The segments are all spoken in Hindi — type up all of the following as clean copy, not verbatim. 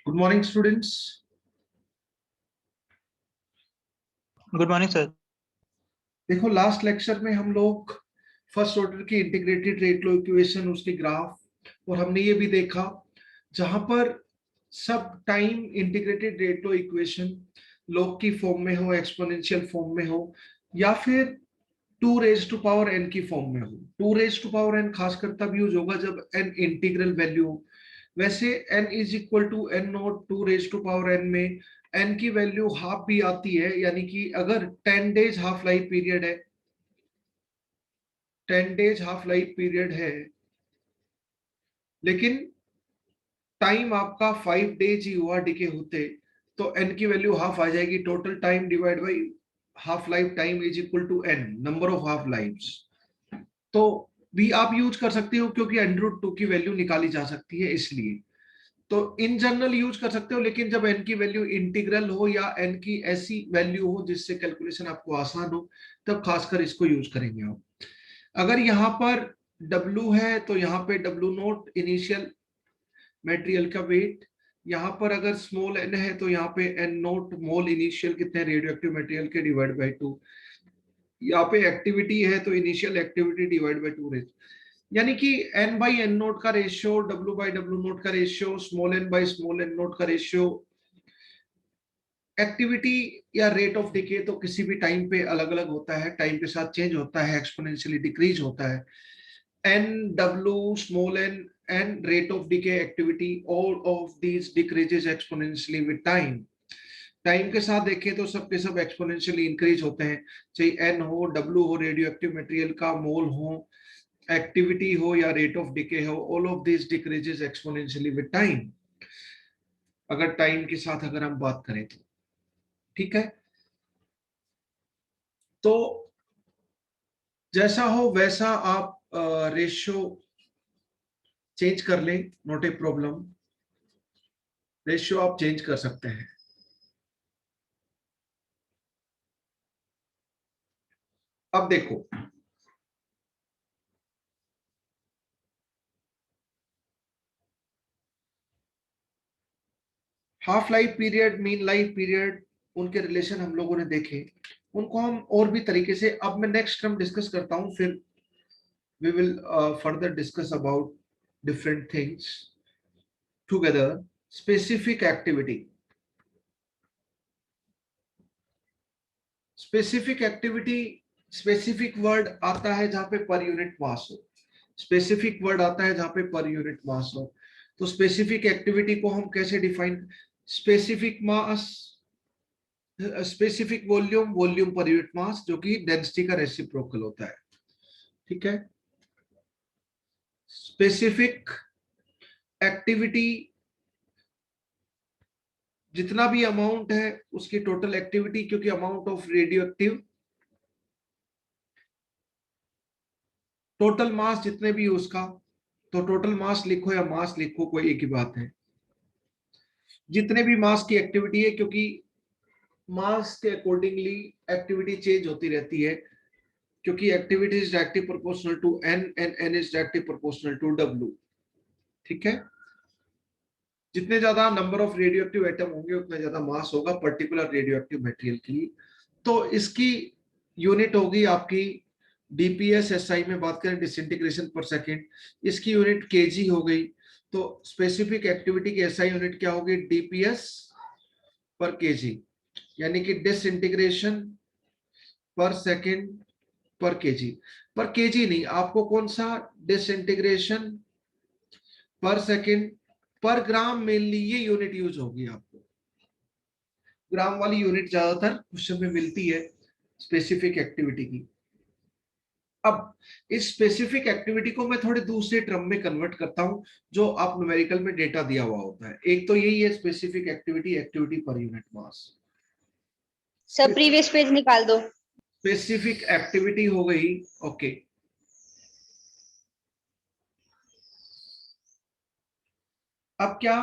Good morning students. Good morning sir. देखो, लास्ट लेक्चर में हम लोग फर्स्ट ऑर्डर की इंटीग्रेटेड रेट लॉ इक्वेशन, उसके ग्राफ, और हमने ये भी देखा जहां पर सब time integrated rate law equation log की फॉर्म में हो, एक्सपोनेंशियल फॉर्म में हो, या फिर 2 रेज टू पावर n की फॉर्म में हो। 2 रेज टू पावर n खासकर तब यूज होगा जब n इंटीग्रल वैल्यू हो। वैसे n is equal to n naught 2 raise to power n में n की वैल्यू हाफ भी आती है, यानी कि अगर 10 डेज हाफ लाइफ पीरियड है, 10 डेज हाफ लाइफ पीरियड है, लेकिन टाइम आपका 5 डेज ही हुआ डिके होते, तो n की वैल्यू हाफ आ जाएगी। Total time divide by half life time is equal to n number of half lives. तो भी आप यूज कर सकते हो क्योंकि √2 की वैल्यू निकाली जा सकती है, इसलिए तो इन जनरल यूज कर सकते हो। लेकिन जब n की वैल्यू इंटीग्रल हो या n की ऐसी वैल्यू हो जिससे कैलकुलेशन आपको आसान हो, तब खासकर इसको यूज करेंगे आप। अगर यहाँ पर W है तो यहाँ पे W नोट इनिशियल मटेरियल का वेट, यहाँ पर अगर स्मॉल n है तो यहाँ पे n नोट मोल इनिशियल कितने रेडियो एक्टिव मटेरियल के डिवाइड बाई 2, यहाँ पे एक्टिविटी है तो initial activity divide by 2 raise, यानी कि n बाई n नोट का ratio, w by w naught का ratio, small n by small n naught का रेशियो। एक्टिविटी या रेट ऑफ डिके तो किसी भी टाइम पे अलग अलग होता है, टाइम के साथ चेंज होता है, एक्सपोनेंशियली डिक्रीज होता है। n w small n and rate of decay activity, all of these decreases exponentially with time। Time के साथ देखें तो सबके सब एक्सपोनेंशियली इंक्रीज होते हैं, चाहे n हो, w हो, रेडियो एक्टिव मटेरियल का मोल हो, एक्टिविटी हो या रेट ऑफ डिके हो, all of this decreases exponentially with time. अगर टाइम के साथ अगर हम बात करें तो ठीक है। तो जैसा हो वैसा आप रेशियो चेंज कर लें, नॉट ए प्रॉब्लम। रेशियो आप चेंज कर सकते हैं। अब देखो, half life period, mean life period, उनके रिलेशन हम लोगों ने देखे। उनको हम और भी तरीके से, अब मैं नेक्स्ट टर्म डिस्कस करता हूं, फिर we will further discuss about different things together। specific activity, specific activity, specific word आता है जहां पे पर यूनिट मास हो, स्पेसिफिक वर्ड आता है जहां पे पर यूनिट मास हो। तो स्पेसिफिक एक्टिविटी को हम कैसे define, specific mass, specific volume, volume per unit mass, जो कि डेंसिटी का रेसिप्रोकल होता है, ठीक है। स्पेसिफिक एक्टिविटी, जितना भी अमाउंट है उसकी टोटल एक्टिविटी, क्योंकि amount of radio active, total mass जितने भी उसका, तो टोटल मास लिखो या मास लिखो, कोई एक ही बात है। जितने भी मास की एक्टिविटी है, क्योंकि मास के अकॉर्डिंगली एक्टिविटी चेंज होती रहती है, क्योंकि activity is directly proportional to n and n is directly proportional to w, ठीक है। जितने ज्यादा number of radio active atom होंगे उतना ज्यादा मास होगा पर्टिकुलर रेडियो एक्टिव मटेरियल के लिए। तो इसकी यूनिट होगी आपकी डीपीएस, एसआई में बात करें डिसइंटीग्रेशन पर सेकेंड, इसकी यूनिट केजी हो गई। तो स्पेसिफिक एक्टिविटी की एसआई यूनिट क्या होगी, डीपीएस पर केजी, यानी कि डिसइंटीग्रेशन पर सेकेंड पर केजी। पर केजी नहीं, आपको कौन सा, डिसइंटीग्रेशन पर सेकेंड पर ग्राम, मेनली ये यूनिट यूज होगी आपको। ग्राम वाली यूनिट ज्यादातर क्वेश्चन में मिलती है स्पेसिफिक एक्टिविटी की। अब इस स्पेसिफिक एक्टिविटी को मैं थोड़े दूसरे टर्म में कन्वर्ट करता हूं, जो आप न्यूमेरिकल में डेटा दिया हुआ होता है। एक तो यही है स्पेसिफिक एक्टिविटी, एक्टिविटी पर यूनिट मास। सर प्रीवियस पेज निकाल दो। स्पेसिफिक एक्टिविटी हो गई, ओके। अब क्या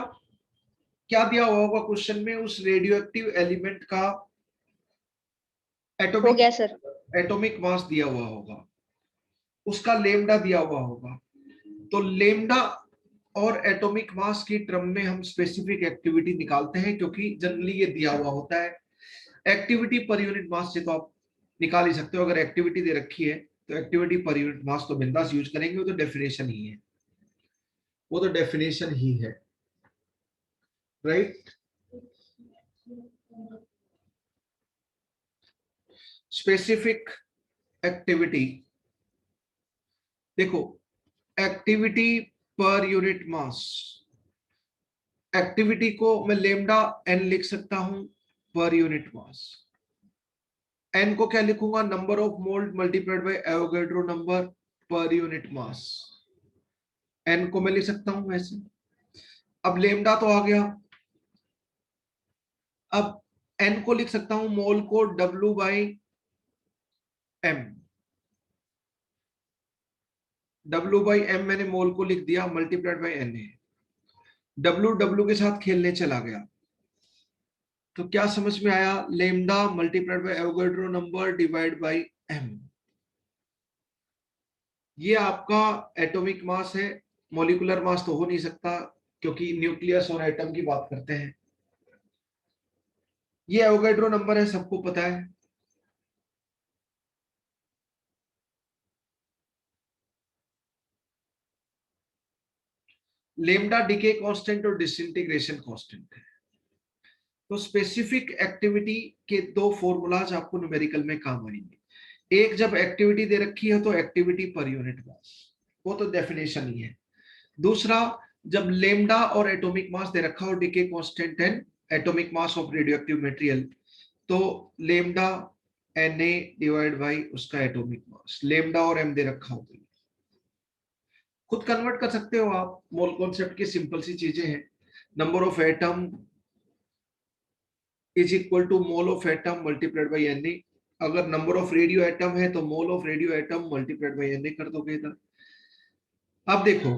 क्या दिया हुआ होगा क्वेश्चन में, उस रेडियो एक्टिव एलिमेंट का हो गया सर, एटॉमिक मास दिया हुआ होगा, उसका लेमडा दिया हुआ होगा। तो लेमडा और एटॉमिक मास की टर्म में हम स्पेसिफिक एक्टिविटी निकालते हैं, क्योंकि जनरली ये दिया हुआ होता है। एक्टिविटी पर यूनिट मास से तो आप निकाल ही सकते हो, अगर एक्टिविटी दे रखी है तो एक्टिविटी पर यूनिट मास तो बिंदास यूज करेंगे, वो तो डेफिनेशन ही है, वो तो डेफिनेशन ही है, राइट। स्पेसिफिक एक्टिविटी, देखो एक्टिविटी पर यूनिट मास, एक्टिविटी को मैं लेमडा एन लिख सकता हूं पर यूनिट मास। एन को क्या लिखूंगा, number of moles multiplied by Avogadro number per unit mass. N को मैं लिख सकता हूं ऐसे। अब लेमडा तो आ गया, अब एन को लिख सकता हूं मोल को W by M. W by M मैंने मोल को लिख दिया, मल्टीप्लाइड बाई एन है। डब्ल्यू डब्ल्यू के साथ खेलने चला गया, तो क्या समझ में आया, lambda multiplied by Avogadro number divide by M. ये आपका एटॉमिक मास है, मॉलिक्यूलर मास तो हो नहीं सकता क्योंकि न्यूक्लियस और एटम की बात करते हैं। ये एवोगैड्रो नंबर है, सबको पता है। लेमडा डिके कांस्टेंट और डिसइंटीग्रेशन कांस्टेंट है। तो स्पेसिफिक एक्टिविटी के दो फॉर्मूलाज आपको न्यूमेरिकल में काम आएंगे। एक, जब एक्टिविटी दे रखी है तो एक्टिविटी पर यूनिट मास, वो तो डेफिनेशन ही है। दूसरा, जब लेमडा और एटॉमिक मास दे रखा हो decay constant and atomic mass of radioactive material, तो lambda N A divide by उसका एटॉमिक मास, लेमडा और एम दे रखा हो, खुद कन्वर्ट कर सकते हो आप। मोल कॉन्सेप्ट की सिंपल सी चीजें हैं। Number of atom is equal to mole of atom multiplied by N A. अगर नंबर ऑफ रेडियो एटम है तो mole of radio atom multiplied by N A कर दोगे इधर। अब देखो,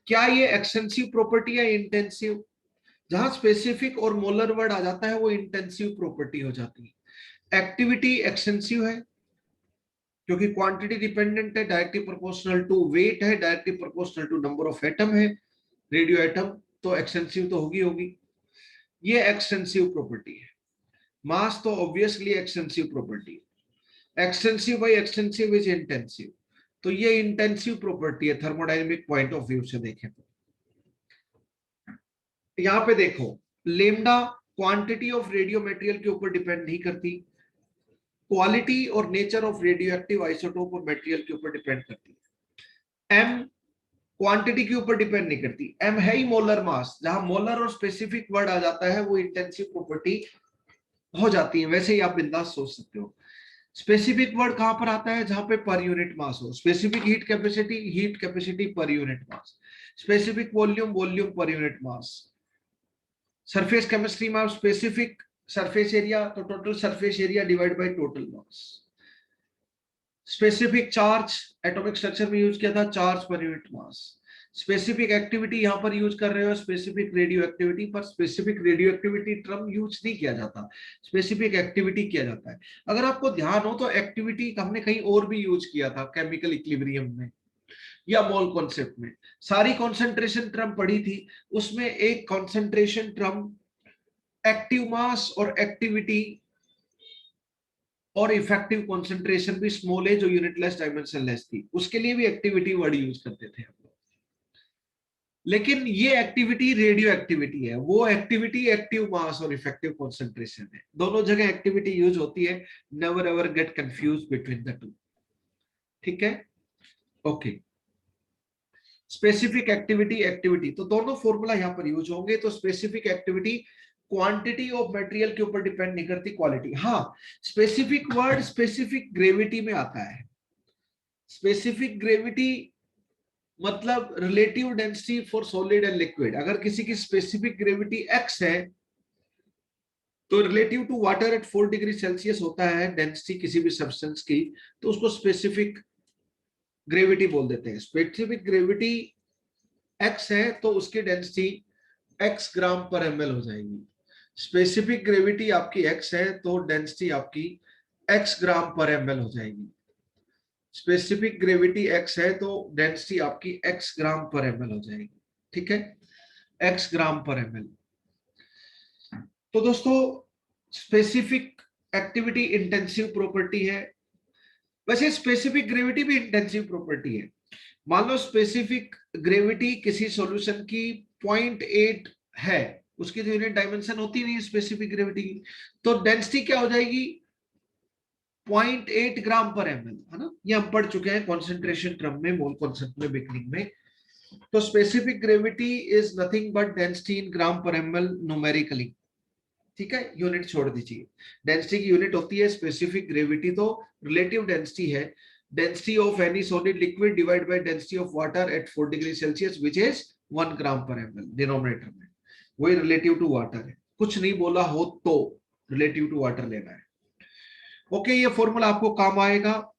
क्या ये एक्सटेंसिव प्रॉपर्टी है इंटेंसिव? जहां स्पेसिफिक और मोलर वर्ड आ जाता है वो इंटेंसिव प्रॉपर्टी हो जाती है। एक्टिविटी एक्सटेंसिव है क्योंकि क्वांटिटी डिपेंडेंट है, डायरेक्टली प्रोपोर्शनल टू वेट है, directly proportional to number of atom है, रेडियो एटम, तो एक्सटेंसिव तो होगी। ये एक्सटेंसिव प्रॉपर्टी है। मास तो ऑब्वियसली एक्सटेंसिव प्रॉपर्टी है। Extensive by extensive is intensive, तो ये इंटेंसिव प्रॉपर्टी है थर्मोडायनेमिक पॉइंट ऑफ व्यू से देखें तो। यहां पे देखो, lambda quantity of radio material के ऊपर डिपेंड नहीं करती, क्वालिटी और nature of radio active isotope और मटेरियल के ऊपर डिपेंड करती है। एम क्वांटिटी के ऊपर डिपेंड नहीं करती, एम है ही मोलर मास, जहां मोलर और स्पेसिफिक वर्ड आ जाता है वो इंटेंसिव प्रॉपर्टी हो जाती है। वैसे ही आप बिंदास सोच सकते हो। स्पेसिफिक वर्ड कहां पर आता है, जहां पे पर यूनिट मास हो। स्पेसिफिक हीट कैपेसिटी पर यूनिट मास, specific volume volume per unit मास। सरफेस केमिस्ट्री में स्पेसिफिक सरफेस एरिया तो total surface area divide by total mass. Specific charge atomic structure में यूज किया था, चार्ज पर यूनिट मास। स्पेसिफिक एक्टिविटी यहां पर यूज कर रहे हो स्पेसिफिक रेडियो एक्टिविटी पर, specific radio activity term use नहीं किया जाता, स्पेसिफिक एक्टिविटी किया जाता है। अगर आपको ध्यान हो तो एक्टिविटी हमने कहीं और भी यूज किया था, केमिकल इक्विलिब्रियम में या मोल कॉन्सेप्ट में। सारी कॉन्सेंट्रेशन टर्म पढ़ी थी, उसमें एक कॉन्सेंट्रेशन टर्म एक्टिव मास और एक्टिविटी और इफेक्टिव कॉन्सेंट्रेशन भी स्मॉल है जो यूनिटलेस डायमेंशनलेस थी, उसके लिए भी एक्टिविटी वर्ड यूज करते थे हम लोग। लेकिन ये एक्टिविटी रेडियो एक्टिविटी है, वो एक्टिविटी एक्टिव मास और इफेक्टिव कॉन्सेंट्रेशन है। दोनों जगह एक्टिविटी यूज होती है, never ever get confuse between the two. ठीक है, ओके। स्पेसिफिक एक्टिविटी तो दोनों फॉर्मूला यहां पर यूज होंगे। तो specific activity quantity of material के ऊपर डिपेंड नहीं करती, क्वालिटी। हाँ, स्पेसिफिक वर्ड स्पेसिफिक ग्रेविटी में आता है। स्पेसिफिक ग्रेविटी मतलब relative density for solid and liquid. अगर किसी की स्पेसिफिक ग्रेविटी x है तो relative to water at 4 degree Celsius होता है डेंसिटी किसी भी सब्सटेंस की, तो उसको स्पेसिफिक ग्रेविटी बोल देते हैं। स्पेसिफिक ग्रेविटी x है तो उसकी डेंसिटी x ग्राम पर ml हो जाएगी। स्पेसिफिक ग्रेविटी आपकी x है तो डेंसिटी आपकी x ग्राम पर ml हो जाएगी। स्पेसिफिक ग्रेविटी x है तो डेंसिटी आपकी x ग्राम पर ml हो जाएगी, ठीक है, x ग्राम पर ml। तो दोस्तों स्पेसिफिक एक्टिविटी इंटेंसिव प्रॉपर्टी है, वैसे स्पेसिफिक ग्रेविटी भी इंटेंसिव प्रॉपर्टी है। मान लो स्पेसिफिक ग्रेविटी किसी सॉल्यूशन की 0.8 है, उसकी जो यूनिट डायमेंशन होती नहीं स्पेसिफिक ग्रेविटी की, तो डेंसिटी क्या हो जाएगी 0.8 ग्राम पर ml, है ना, ये हम पढ़ चुके हैं कॉन्सेंट्रेशन टर्म में, मोल कॉन्सेप्ट में, बिगनिंग में। तो specific gravity is nothing but density in gram per ml numerically, ठीक है, यूनिट छोड़ दीजिए। डेंसिटी की यूनिट होती है स्पेसिफिक ग्रेविटी, तो रिलेटिव डेंसिटी है density of any solid liquid divide by density of water at 4 degree Celsius which is 1 gram per ml denominator में, वही रिलेटिव टू वाटर है, कुछ नहीं बोला हो तो रिलेटिव टू वाटर लेना है। ओके, ये फॉर्मूला आपको काम आएगा।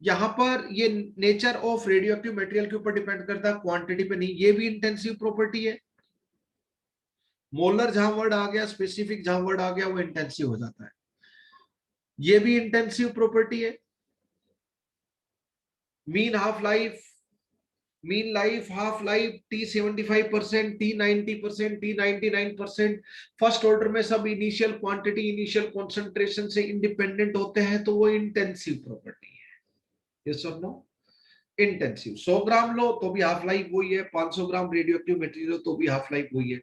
यहां पर ये nature of radio active material के ऊपर डिपेंड करता है, क्वांटिटी पे नहीं। ये भी इंटेंसिव प्रॉपर्टी है, मोलर जहां वर्ड आ गया, स्पेसिफिक जहां वर्ड आ गया, वो इंटेंसिव हो जाता है। ये भी इंटेंसिव प्रॉपर्टी है। Mean half life, mean life, half life, T 75%, T 90%, T 99%, first order में सब इनिशियल क्वांटिटी, इनिशियल कॉन्सेंट्रेशन से इंडिपेंडेंट होते हैं, तो वो इंटेंसिव प्रॉपर्टी है। यस और नो? इंटेंसिव। 100 ग्राम लो तो भी हाफ लाइफ वही है, 500 ग्राम रेडियो एक्टिव मटेरियल लो तो भी हाफ लाइफ वही है।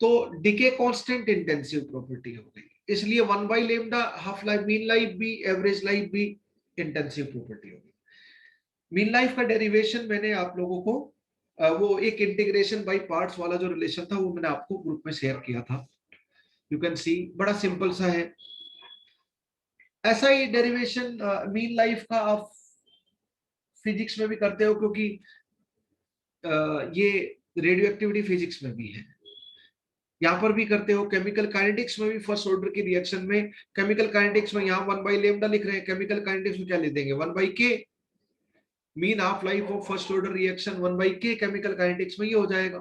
तो डिके कांस्टेंट इंटेंसिव प्रॉपर्टी हो गई, इसलिए 1/λ हाफ लाइफ, मीन लाइफ भी, एवरेज लाइफ भी इंटेंसिव प्रॉपर्टी होगी। मीन लाइफ का डेरिवेशन मैंने आप लोगों को वो एक इंटीग्रेशन बाय पार्ट्स वाला जो रिलेशन था वो मैंने आपको ग्रुप में शेयर किया था, यू कैन सी, बड़ा सिंपल सा है। ऐसा ही डेरिवेशन मीन लाइफ का आप फिजिक्स में भी करते हो, क्योंकि ये रेडियो एक्टिविटी फिजिक्स में भी है, यहां पर भी करते हो। केमिकल काइनेटिक्स में भी फर्स्ट ऑर्डर की रिएक्शन में, केमिकल काइनेटिक्स में यहाँ 1/λ लिख रहे हैं, केमिकल काइनेटिक्स में क्या लिख देंगे 1/k, mean half life of first order reaction 1/k, chemical kinetics में ये हो जाएगा।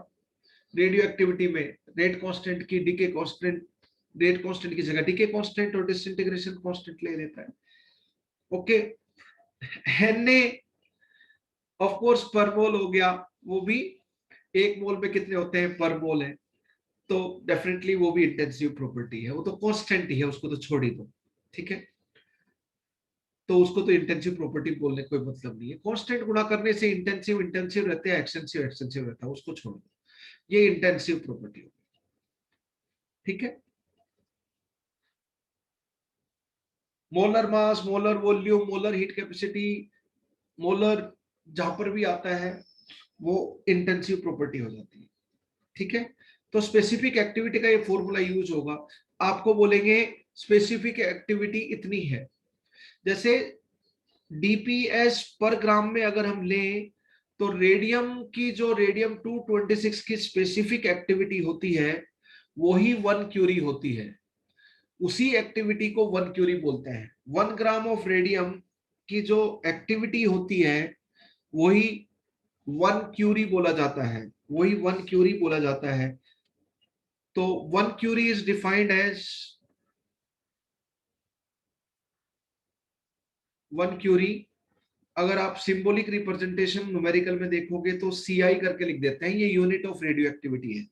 रेडियो एक्टिविटी में रेट कांस्टेंट की डीके कांस्टेंट, रेट कांस्टेंट की जगह डीके कांस्टेंट और डिसइंटीग्रेशन कांस्टेंट ले लेता है। ओके, हेने ऑफ कोर्स पर मोल हो गया, वो भी एक मोल में कितने होते हैं पर मोल है, तो डेफिनेटली वो भी इंटेंसिव प्रॉपर्टी है, वो तो कांस्टेंट ही है, उसको तो छोड़ ही दो, ठीक है। तो उसको तो इंटेंसिव प्रॉपर्टी बोलने कोई मतलब नहीं है, कांस्टेंट गुणा करने से इंटेंसिव इंटेंसिव रहते हैं, एक्सटेंसिव एक्सटेंसिव रहता है, उसको छोड़ दो, ये इंटेंसिव प्रॉपर्टी होगी, ठीक है। Molar mass, molar volume, molar heat capacity, molar जहां पर भी आता है वो इंटेंसिव प्रॉपर्टी हो जाती है, ठीक है। तो स्पेसिफिक एक्टिविटी का ये फॉर्मूला यूज होगा, आपको बोलेंगे स्पेसिफिक एक्टिविटी इतनी है, जैसे डीपीएस पर ग्राम में अगर हम लें तो रेडियम की जो रेडियम 226 की स्पेसिफिक एक्टिविटी होती है वही 1 क्यूरी होती है, उसी एक्टिविटी को 1 क्यूरी बोलते हैं। 1 ग्राम ऑफ रेडियम की जो एक्टिविटी होती है वही 1 क्यूरी बोला जाता है, वही 1 क्यूरी बोला जाता है। तो 1 curie is defined as 1 curie, अगर आप सिंबॉलिक रिप्रेजेंटेशन न्यूमेरिकल में देखोगे तो CI करके लिख देते हैं, ये यूनिट ऑफ रेडियो एक्टिविटी है।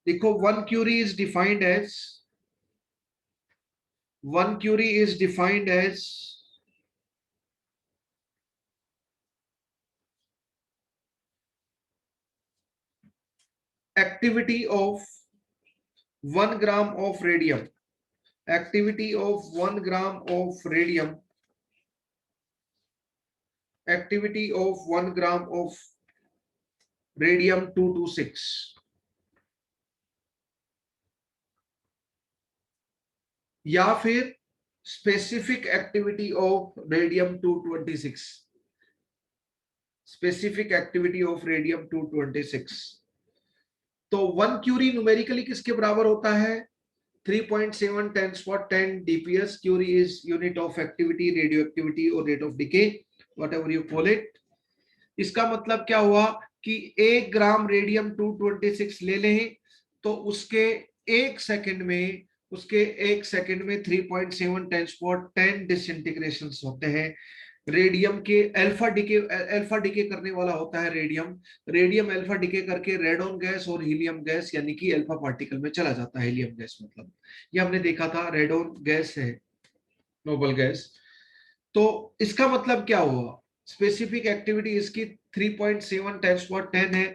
देखो 1 curie is defined as 1 curie is defined as activity of 1 gram of radium, activity of 1 gram of radium, activity of 1 gram of radium 226, या फिर specific activity of radium 226, specific activity of radium 226। तो 1 क्यूरी न्यूमेरिकली किसके बराबर होता है 3.7 10^10 dps। Curie is unit of activity, radio activity और rate of decay, whatever you call it. इसका मतलब क्या हुआ कि 1 ग्राम रेडियम 226 ले लें तो उसके 1 सेकंड में उसके एक सेकंड में 3.7 10 डिसइंटीग्रेशन होते हैं। रेडियम के अल्फा डिके करने वाला होता है रेडियम अल्फा डिके करके रेडॉन गैस और हीलियम गैस यानी कि अल्फा पार्टिकल में चला जाता है। हीलियम गैस मतलब ये हमने देखा था, रेडॉन गैस है नोबल गैस। तो इसका मतलब क्या हुआ, स्पेसिफिक एक्टिविटी इसकी 3.7 10 है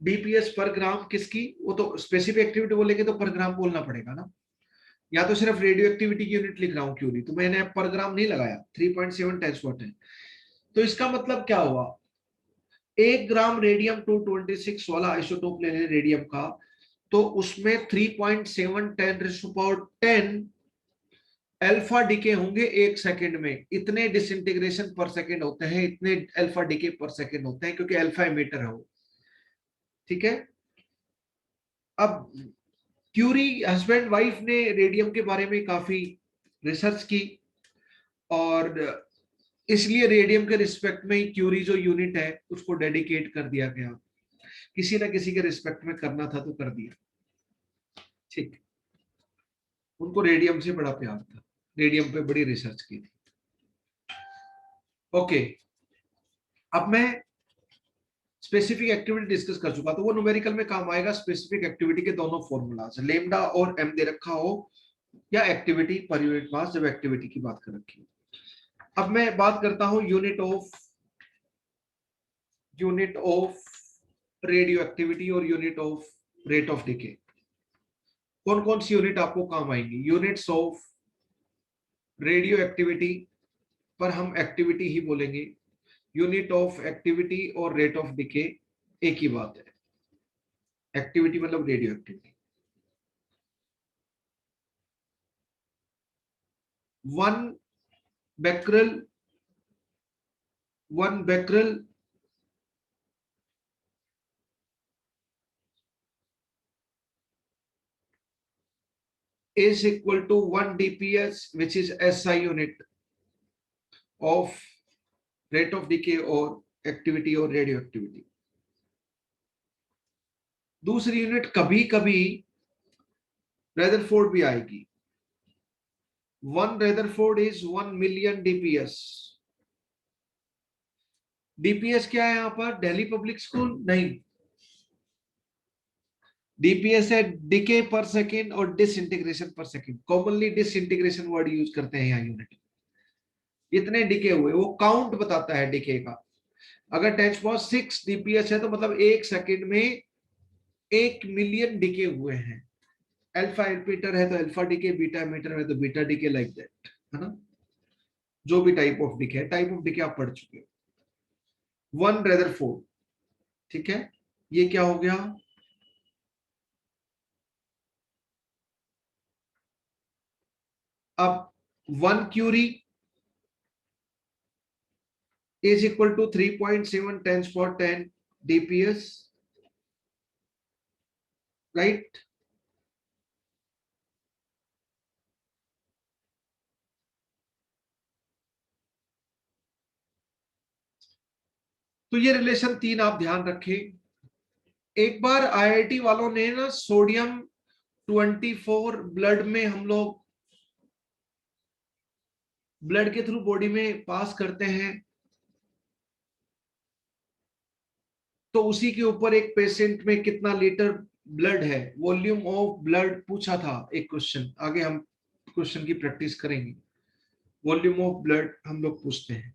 डीपीएस पर ग्राम। किसकी, वो तो स्पेसिफिक एक्टिविटी बोलेंगे तो पर ग्राम बोलना पड़ेगा ना, या तो सिर्फ रेडियो एक्टिविटी की यूनिट लिख रहा हूं क्यों नहीं, तो मैंने पर ग्राम नहीं लगाया, 3.7 10 है। तो इसका मतलब क्या हुआ, 1 ग्राम रेडियम 226 वाला आइसोटोप ले लें रेडियम का, तो उसमें 3.7 10 अल्फा डिके होंगे 1 सेकंड में। इतने डिसइंटीग्रेशन पर सेकंड होते हैं, इतने अल्फा डिके पर सेकंड होते हैं, क्योंकि अल्फा एमिटर है वो। ठीक है, अब क्यूरी हस्बैंड वाइफ ने रेडियम के बारे में काफी रिसर्च की, और इसलिए रेडियम के रिस्पेक्ट में क्यूरी जो यूनिट है उसको डेडिकेट कर दिया गया। किसी ना किसी के रिस्पेक्ट में करना था तो कर दिया। ठीक, उनको रेडियम से बड़ा प्यार था, रेडियम पे बड़ी रिसर्च की थी। ओके, अब मैं स्पेसिफिक एक्टिविटी डिस्कस कर चुका, तो वो न्यूमेरिकल में काम आएगा। स्पेसिफिक एक्टिविटी के दोनों फॉर्मूलाज, लेमडा और एम दे रखा हो, या एक्टिविटी पर यूनिट मास जब एक्टिविटी की बात कर रखी हो। अब मैं बात करता हूं यूनिट ऑफ रेडियो एक्टिविटी और unit of rate of decay. कौन कौन सी यूनिट आपको काम आएंगी, यूनिट्स ऑफ रेडियो एक्टिविटी पर हम एक्टिविटी ही बोलेंगे, यूनिट ऑफ एक्टिविटी और रेट ऑफ डिके एक ही बात है। एक्टिविटी मतलब radio activity. 1 becquerel is equal to 1 dps, which is SI unit of rate of decay or activity or radioactivity. दूसरी यूनिट कभी कभी रेदरफोर्ड भी आएगी। 1 Rutherford is 1 million DPS. DPS क्या है यहाँ पर, दिल्ली पब्लिक स्कूल नहीं, डीपीएस है डिके पर सेकेंड और डिसइंटीग्रेशन पर second. Commonly disintegration word use करते हैं यहाँ यूनिट। इतने डिके हुए, वो काउंट बताता है डिके का। अगर 10⁻6 डीपीएस है तो मतलब 1 सेकेंड में 1 मिलियन डिके हुए हैं। अल्फा एमीटर है तो अल्फा डिके, बीटा एमीटर है तो बीटा डिके, लाइक दैट, है ना। जो भी टाइप ऑफ डिके है, टाइप ऑफ डिके आप पढ़ चुके हो। 1 रेदरफोर्ड, ठीक है, ये क्या हो गया, अब 1 Curie is equal to 3.7 10 dps, right? तो ये रिलेशन 3 आप ध्यान रखें। एक बार आईआईटी वालों ने ना सोडियम 24 ब्लड में, हम लोग ब्लड के थ्रू बॉडी में पास करते हैं, तो उसी के ऊपर एक पेशेंट में कितना लीटर ब्लड है, वॉल्यूम ऑफ ब्लड पूछा था एक क्वेश्चन। आगे हम क्वेश्चन की प्रैक्टिस करेंगे। वॉल्यूम ऑफ ब्लड हम लोग पूछते हैं।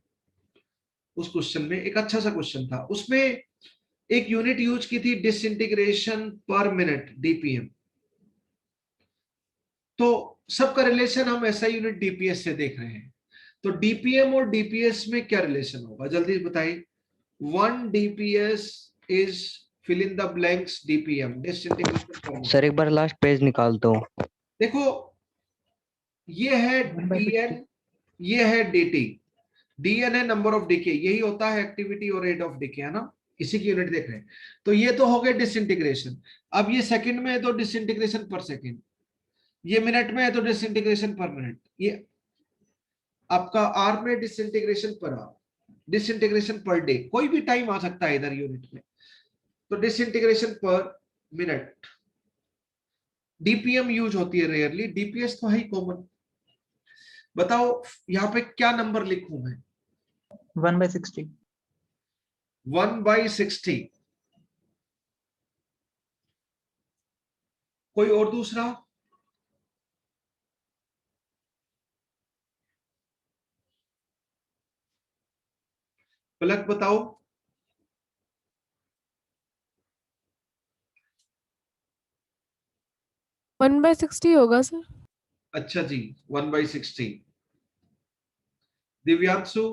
उस क्वेश्चन में एक अच्छा सा क्वेश्चन था, उसमें एक यूनिट यूज की थी डिसइंटीग्रेशन पर मिनट, डीपीएम। तो सबका रिलेशन हम एसआई यूनिट डीपीएस से देख रहे हैं। तो डीपीएम और डीपीएस में क्या रिलेशन होगा, जल्दी बताइए। 1 DPS is fill in the blanks DPM, disintegration. Sir एक बार लास्ट पेज निकाल दो। देखो, ये है डीएन, ये है डीटी। डीएन है नंबर ऑफ डिके, यही होता है एक्टिविटी और रेट ऑफ डिके, है ना, इसी की यूनिट देख रहे हैं। तो ये तो हो गया डिसइंटीग्रेशन। अब ये सेकंड में है तो डिसइंटीग्रेशन पर सेकंड, ये मिनट में है तो डिसइंटीग्रेशन पर मिनट, ये आपका आर में डिसइंटीग्रेशन पर आर, डिसइंटीग्रेशन पर डे, कोई भी टाइम आ सकता है इधर यूनिट में। तो डिसइंटीग्रेशन पर मिनट, डीपीएम यूज होती है रेयरली, डीपीएस तो है ही कॉमन। बताओ यहाँ पे क्या नंबर लिखूं मैं? 1/60. 1/60। कोई और दूसरा? पलक बताओ। 1/60 होगा सर। अच्छा जी, 1/60। दिव्यांशु?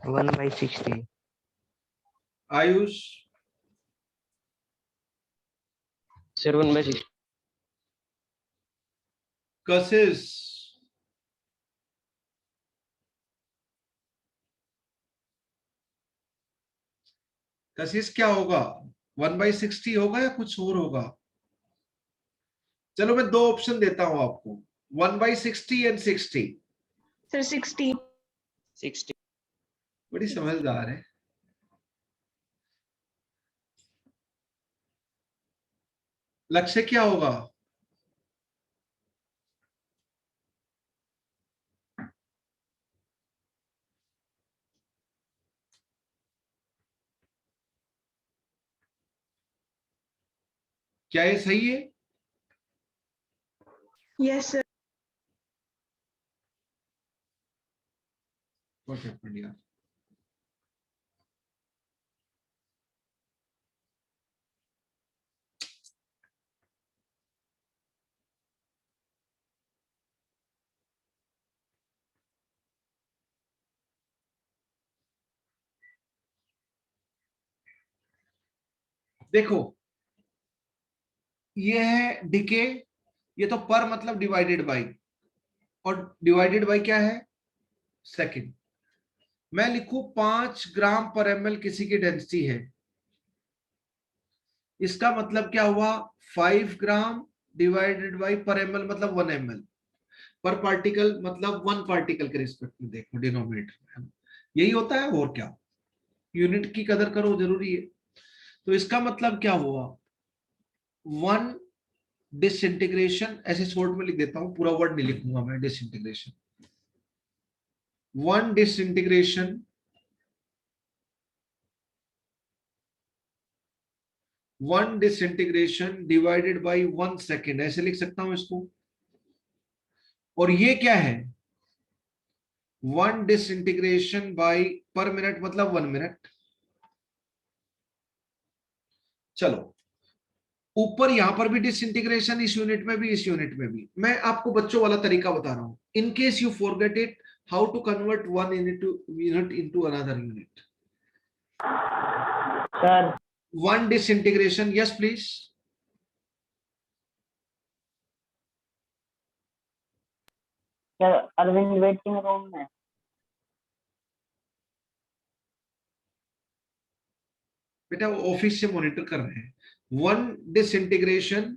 1/60. आयुष? सर 1/60. कशिश? कशिश क्या होगा? 1/60 होगा या कुछ और होगा? चलो मैं दो ऑप्शन देता हूं आपको, 1/60 एंड 60। सर 60। 60. बड़ी समझदार है। लक्ष्य क्या होगा? क्या ये सही है? Yes sir. What happened यार? देखो ये है डिके, ये तो पर मतलब डिवाइडेड बाई, और डिवाइडेड बाई क्या है? सेकंड। मैं लिखूं 5 ग्राम पर ml किसी की डेंसिटी है, इसका मतलब क्या हुआ? 5 ग्राम डिवाइडेड बाई पर ml मतलब 1 ml, पर पार्टिकल मतलब 1 पार्टिकल के रिस्पेक्ट में देखो डिनोमिनेटर में, यही होता है और क्या। यूनिट की कदर करो, जरूरी है। तो इसका मतलब क्या हुआ? 1 डिसइंटीग्रेशन, ऐसे शॉर्ट में लिख देता हूं, पूरा वर्ड नहीं लिखूंगा मैं, disintegration. 1 disintegration 1 disintegration divided by 1 second, ऐसे लिख सकता हूं इसको। और ये क्या है? 1 डिसइंटीग्रेशन बाई पर मिनट मतलब 1 मिनट। चलो ऊपर यहां पर भी डिसइंटीग्रेशन, इस यूनिट में भी, इस यूनिट में भी। मैं आपको बच्चों वाला तरीका बता रहा हूं, in case you forget it, how to convert 1 unit into another unit. Sir 1 disintegration, yes please. Sir Arvind waiting room में। बेटा वो ऑफिस से मॉनिटर कर रहे हैं। 1 डिसइंटीग्रेशन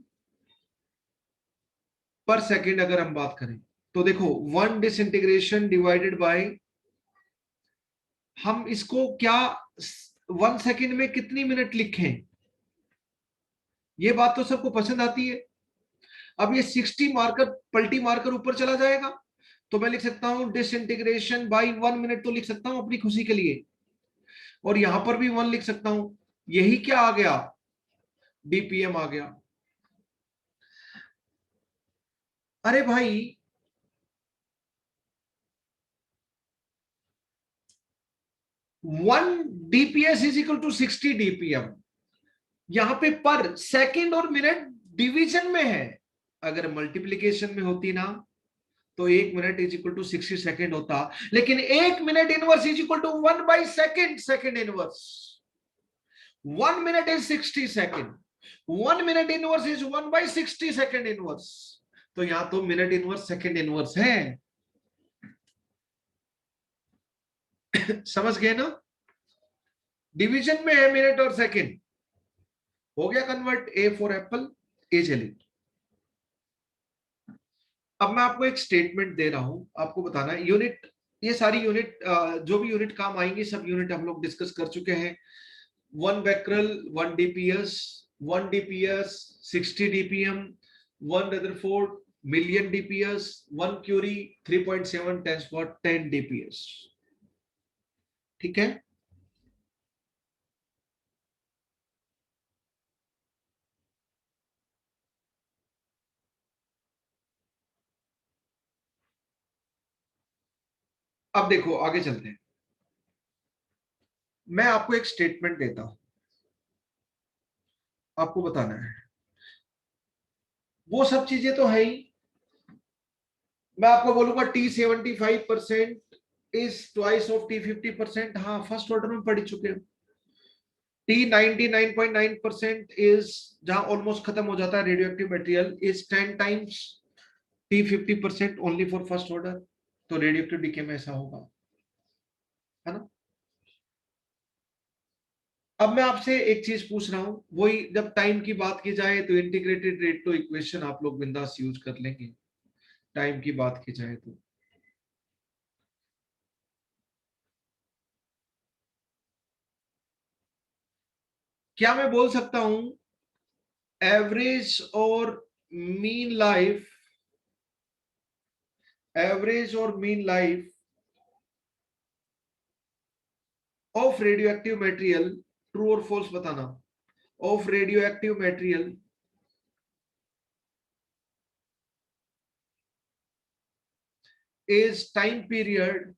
पर सेकेंड अगर हम बात करें तो देखो 1 डिसइंटीग्रेशन डिवाइडेड बाय, हम इसको क्या 1 सेकेंड में कितनी मिनट लिखें, ये बात तो सबको पसंद आती है। अब ये 60 मार्कर पलटी मार्कर ऊपर चला जाएगा, तो मैं लिख सकता हूं डिसइंटीग्रेशन बाय 1 मिनट, तो लिख सकता हूं अपनी खुशी के लिए, और यहां पर भी 1 लिख सकता हूं। यही क्या आ गया? डीपीएम आ गया। अरे भाई 1 DPS is equal to 60 DPM, यहां पे पर सेकंड और मिनट डिवीजन में है। अगर मल्टीप्लीकेशन में होती ना तो 1 minute is equal to 60 second होता, लेकिन 1 minute inverse is equal to 1 by second, second inverse. 1 minute is 60 second, 1 minute inverse is 1 by 60 second inverse. तो यहां तो मिनट इनवर्स सेकंड इनवर्स है। समझ गए ना? डिवीजन में है मिनट और सेकंड। हो गया कन्वर्ट, ए फॉर एप्पल, ए चली। अब मैं आपको एक स्टेटमेंट दे रहा हूं, आपको बताना है यूनिट, ये सारी यूनिट जो भी यूनिट काम आएंगी सब यूनिट हम लोग डिस्कस कर चुके हैं। 1 becquerel 1 dps, 1 dps 60 dpm, 1 Rutherford million dps, 1 Curie 3.7 10 dps। ठीक है, अब देखो आगे चलते हैं। मैं आपको एक स्टेटमेंट देता हूं, आपको बताना है, वो सब चीजें तो है ही। मैं आपको बोलूंगा T75% is twice of T50%, हाँ फर्स्ट ऑर्डर में पढ़ चुके हैं। T99.9% इज जहां ऑलमोस्ट खत्म हो जाता है radio active material, is 10 times T50% only for first order. तो रेडियो एक्टिव डीके में ऐसा होगा, है ना। अब मैं आपसे एक चीज पूछ रहा हूं, वही जब टाइम की बात की जाए तो इंटीग्रेटेड रेट इक्वेशन आप लोग बिंदास यूज कर लेंगे, टाइम की बात की जाए तो। क्या मैं बोल सकता हूं एवरेज और मीन लाइफ, एवरेज और mean life of radio active material, true और फॉल्स बताना, of radio active material is time period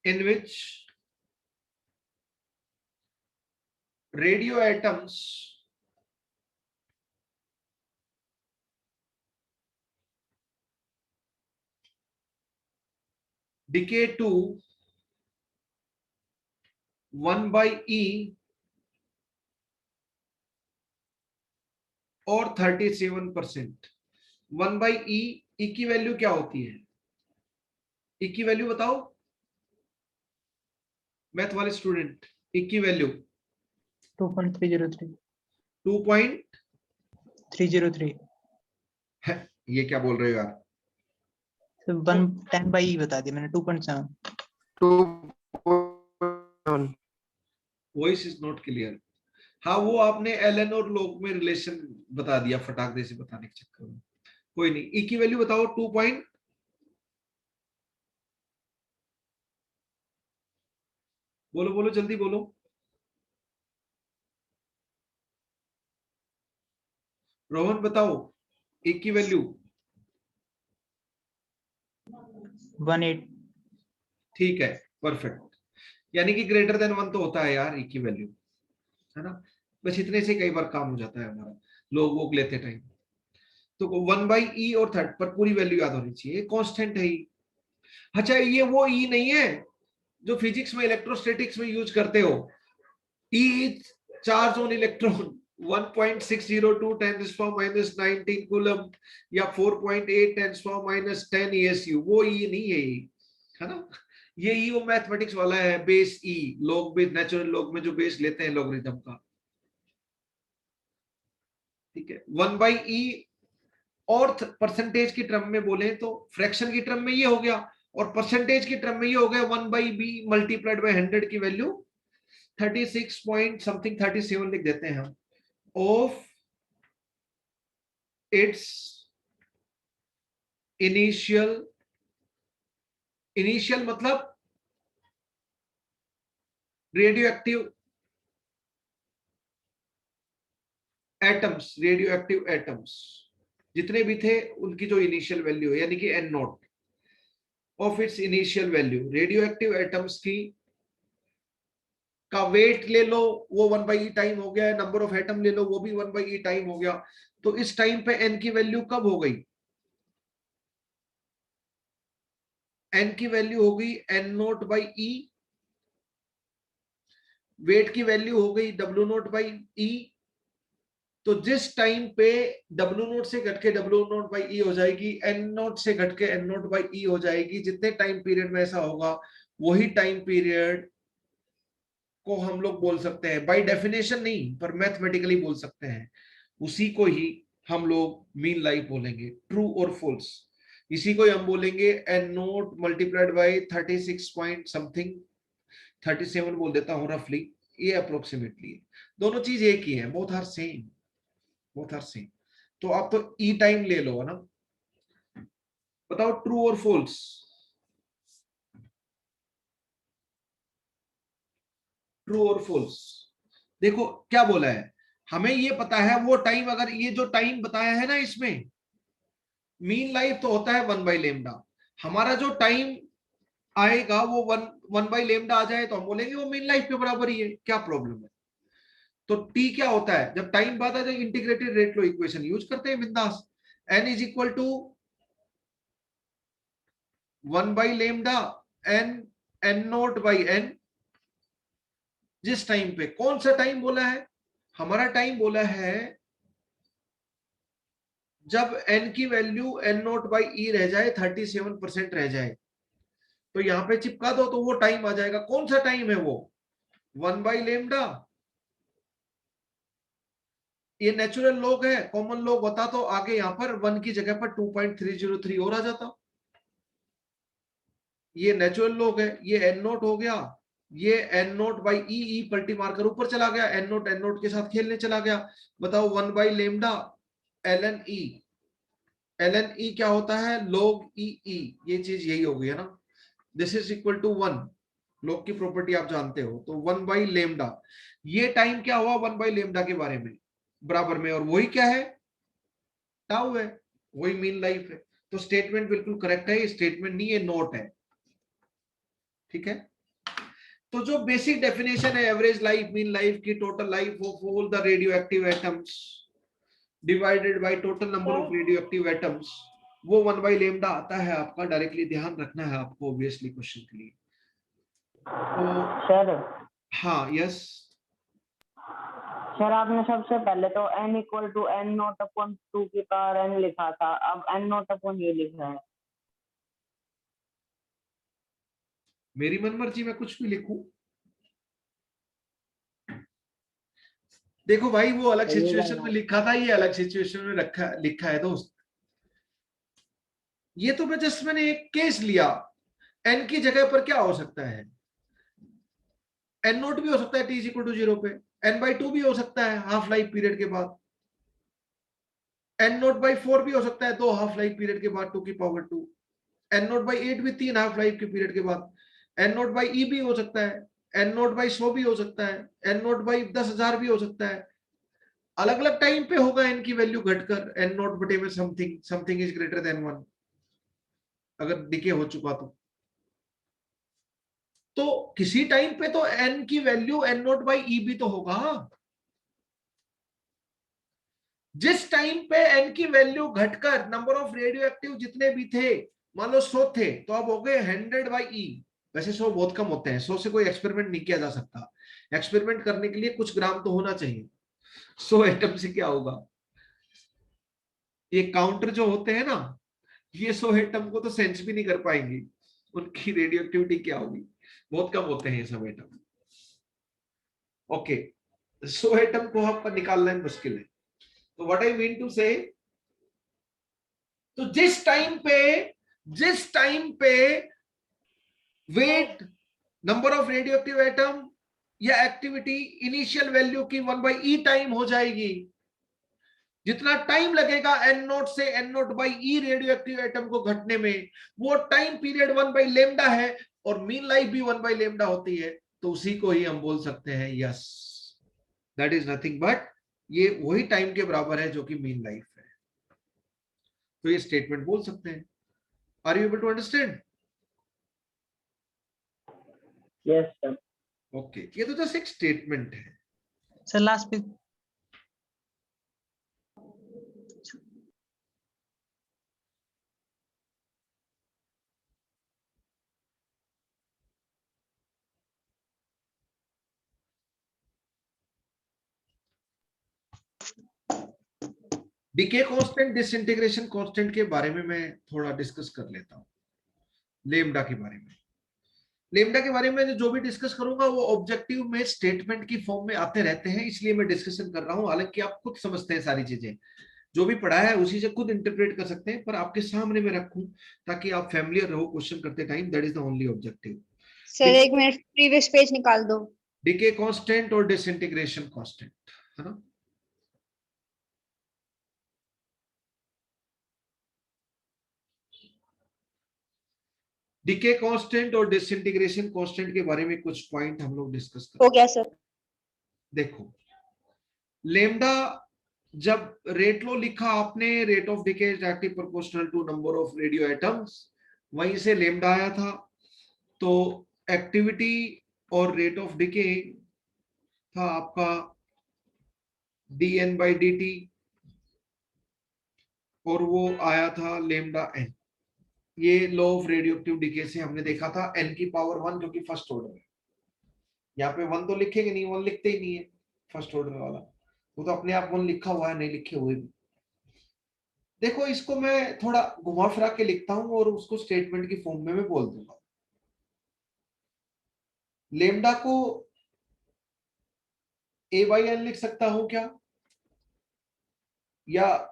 in which radio atoms decay to 1 by E और 37%। 1 by E, E की वैल्यू क्या होती है, E की वैल्यू बताओ मैथ वाले स्टूडेंट, E की वैल्यू 2.303 2.303 है। ये क्या बोल रहे हो यार, 110 by E बता दिया मैंने, 2.7। 2.1 वॉइस इज नॉट क्लियर। हाँ वो आपने एलन और लॉग में रिलेशन बता दिया फटाक दे से बताने के चक्कर में, कोई नहीं। E की वैल्यू बताओ 2 पॉइंट, बोलो बोलो जल्दी बोलो, रोहन बताओ E की वैल्यू। 1.8। ठीक है, परफेक्ट, यानी कि ग्रेटर देन 1 तो होता है यार E की वैल्यू, है ना। बस इतने से कई बार काम हो जाता है हमारा, लोग वो लेते टाइम। तो 1 बाई E और थर्ड पर पूरी वैल्यू याद होनी चाहिए, कांस्टेंट है E। अच्छा ये वो E नहीं है जो फिजिक्स में इलेक्ट्रोस्टैटिक्स में यूज करते हो, E is charge on electron 1.602 10⁻⁻19 coulomb या 4.8 10⁻⁻10 ESU, वो E नहीं है ये, है ना। ये E वो मैथमेटिक्स वाला है, base E, log base, natural log में जो बेस लेते हैं लॉगरिथम का, ठीक है। 1 बाई E और परसेंटेज की टर्म में बोले तो फ्रैक्शन की टर्म में ये हो गया, और परसेंटेज की टर्म में ये हो गया 1 बाई B मल्टीप्लाइड बाई 100 की वैल्यू 36 पॉइंट समथिंग 37 लिख देते हैं हम, ऑफ इट्स इनिशियल मतलब radio active atoms, radio active atoms जितने भी थे उनकी जो इनिशियल वैल्यू है, यानी कि N not of its initial value, radio active atoms की का वेट ले लो वो 1 बाई E टाइम हो गया है, नंबर ऑफ एटम ले लो वो भी 1 बाई E टाइम हो गया। तो इस टाइम पे N की वैल्यू कब हो गई, N की वैल्यू हो गई N not by E, weight की वैल्यू हो गई W नॉट बाई E। तो जिस टाइम पे W नॉट से घट के W नॉट बाई E हो जाएगी, N नॉट से घट के N नॉट बाई E हो जाएगी, जितने टाइम पीरियड में ऐसा होगा वही टाइम पीरियड को हम लोग बोल सकते हैं, बाय डेफिनेशन नहीं पर मैथमेटिकली बोल सकते हैं, उसी को ही हम लोग मीन लाइफ बोलेंगे। ट्रू और फॉल्स, इसी को ही हम बोलेंगे N not multiplied by 36 point something, 37 बोल देता हूं रफली, ये अप्रोक्सीमेटली है। दोनों चीज एक ही है, both are same, both are same. तो आप तो ई टाइम ले लो ना, बताओ ट्रू और फॉल्स। ट्रू और फॉल्स, देखो क्या बोला है, हमें ये पता है वो टाइम, अगर ये जो टाइम बताया है ना इसमें मीन लाइफ तो होता है 1/λ, हमारा जो टाइम आएगा वो 1/λ आ जाए तो हम बोलेंगे वो मीन लाइफ के बराबर ही है, क्या प्रॉब्लम है। तो टी क्या होता है, जब टाइम बाद आ जाए integrated rate law equation use करते हैं बिंदास, n is equal to 1/λ n note by n। जिस टाइम पे, कौन सा टाइम बोला है, हमारा टाइम बोला है जब n की वैल्यू n नोट बाई ई रह जाए 37% रह जाए, तो यहां पे चिपका दो तो वो टाइम आ जाएगा। कौन सा टाइम है वो, 1/λ। ये नेचुरल लॉग है, कॉमन लॉग होता तो आगे यहां पर 1 की जगह पर 2.303 और आ जाता। ये नेचुरल लॉग है, ये एन नोट हो गया, ये एन नोट बाई ई पलटी मारकर ऊपर चला गया, एन नोट के साथ खेलने चला गया। बताओ 1/λ ln e क्या होता है, log ई, ये चीज यही हो गई है ना, this is equal to 1, log की प्रॉपर्टी आप जानते हो। तो 1/λ, ये टाइम क्या हुआ 1/λ के बारे में बराबर में, और वही क्या है, टाउ है, वही मीन लाइफ है। तो स्टेटमेंट बिल्कुल करेक्ट है, ये स्टेटमेंट नहीं, ये नोट है, ठीक है। तो जो बेसिक डेफिनेशन है एवरेज लाइफ, मीन लाइफ की, total life of all the radio active atoms divided by total number of radio active atoms, वो 1/λ आता है आपका, डायरेक्टली ध्यान रखना है आपको ऑब्वियसली क्वेश्चन के लिए। तो सर हाँ, यस सर आपने सबसे पहले तो n equal to n not upon 2 की पावर n लिखा था, अब n नॉट अपॉन ये लिखा है। मेरी मनमर्जी, मैं कुछ भी लिखूं। देखो भाई, वो अलग सिचुएशन में लिखा था, ये अलग सिचुएशन में लिखा है दोस्त। ये तो मैंने एक केस लिया, n की जगह पर क्या हो सकता है, n नोट भी हो सकता है t इज इक्वल टू 0 पे, n/2 भी हो सकता है हाफ लाइफ पीरियड के बाद, n नोट बाई 4 भी हो सकता है 2 हाफ लाइफ पीरियड के बाद 2 की पावर 2, n नोट बाई 8 भी 3 हाफ लाइफ के पीरियड के बाद, n नोट बाई ई भी हो सकता है, n नोट बाई 100 भी हो सकता है, n नोट बाई 10,000 भी हो सकता है। अलग अलग टाइम पे होगा n की वैल्यू घटकर n नोट बटे में समथिंग इज ग्रेटर देन 1, अगर डिके हो चुका तो किसी टाइम पे तो n की वैल्यू n नोट बाई ई भी तो होगा। जिस टाइम पे n की वैल्यू घटकर नंबर ऑफ रेडियो एक्टिव जितने भी थे, मान लो 100 थे, तो अब हो गए 100/e। वैसे 100 बहुत कम होते हैं, 100 से कोई एक्सपेरिमेंट नहीं किया जा सकता, एक्सपेरिमेंट करने के लिए कुछ ग्राम तो होना चाहिए। 100 एटम से क्या होगा, ये काउंटर जो होते हैं ना, ये 100 एटम को तो सेंस भी नहीं कर पाएंगे, उनकी रेडियो एक्टिविटी क्या होगी, बहुत कम होते हैं ये सब एटम। ओके, 100 एटम को आपका निकालना मुश्किल है। तो व्हाट आई मीन टू से, तो जिस टाइम पे weight, number of radio active atom या एक्टिविटी इनिशियल वैल्यू की 1/e टाइम हो जाएगी, जितना टाइम लगेगा n नोट से n note by e radio active atom को घटने में, वो टाइम पीरियड 1/λ है, और मीन लाइफ भी 1/λ होती है, तो उसी को ही हम बोल सकते हैं yes, that is nothing but, ये वही टाइम के बराबर है जो कि मीन लाइफ है। तो ये स्टेटमेंट बोल सकते हैं। Are you able to understand? Yes sir. Okay, ये तो जस्ट एक स्टेटमेंट है। सर लास्ट पे डीके कांस्टेंट, डिसइंटीग्रेशन कांस्टेंट के बारे में मैं थोड़ा डिस्कस कर लेता हूं, लेमडा के बारे में। लेमडा के बारे में जो भी डिस्कस करूंगा वो ऑब्जेक्टिव में स्टेटमेंट की फॉर्म में आते रहते हैं, इसलिए मैं डिस्कशन कर रहा हूं। हालांकि आप खुद समझते हैं सारी चीजें, जो भी पढ़ा है उसी से खुद इंटरप्रेट कर सकते हैं, पर आपके सामने में रखूं ताकि आप फैमिलियर रहो क्वेश्चन करते time. That is the only objective. Sir एक मिनट प्रीवियस पेज निकाल दो। डीके कांस्टेंट और डिसइंटीग्रेशन कांस्टेंट, है ना। डीके कांस्टेंट और डिसइंटीग्रेशन कांस्टेंट के बारे में कुछ पॉइंट हम लोग डिस्कस करें। हो गया सर। देखो, लेमडा जब रेट लो लिखा आपने, rate of decay is directly proportional to number of radio atoms, वहीं से लेमडा आया था। तो एक्टिविटी और रेट ऑफ डिके था आपका dn/dt, और वो आया था लेमडा n। ये law of radio active decay से हमने देखा था n की पावर 1, जो कि फर्स्ट ऑर्डर है। यहाँ पे 1 तो लिखेंगे नहीं, 1 लिखते ही नहीं है फर्स्ट ऑर्डर वाला, वो तो अपने आप 1 लिखा हुआ है, नहीं लिखे हुए भी। देखो, इसको मैं थोड़ा घुमा फिरा के लिखता हूं और उसको स्टेटमेंट की फॉर्म में मैं बोल दूंगा। लेमडा को a/n लिख सकता हूं क्या, या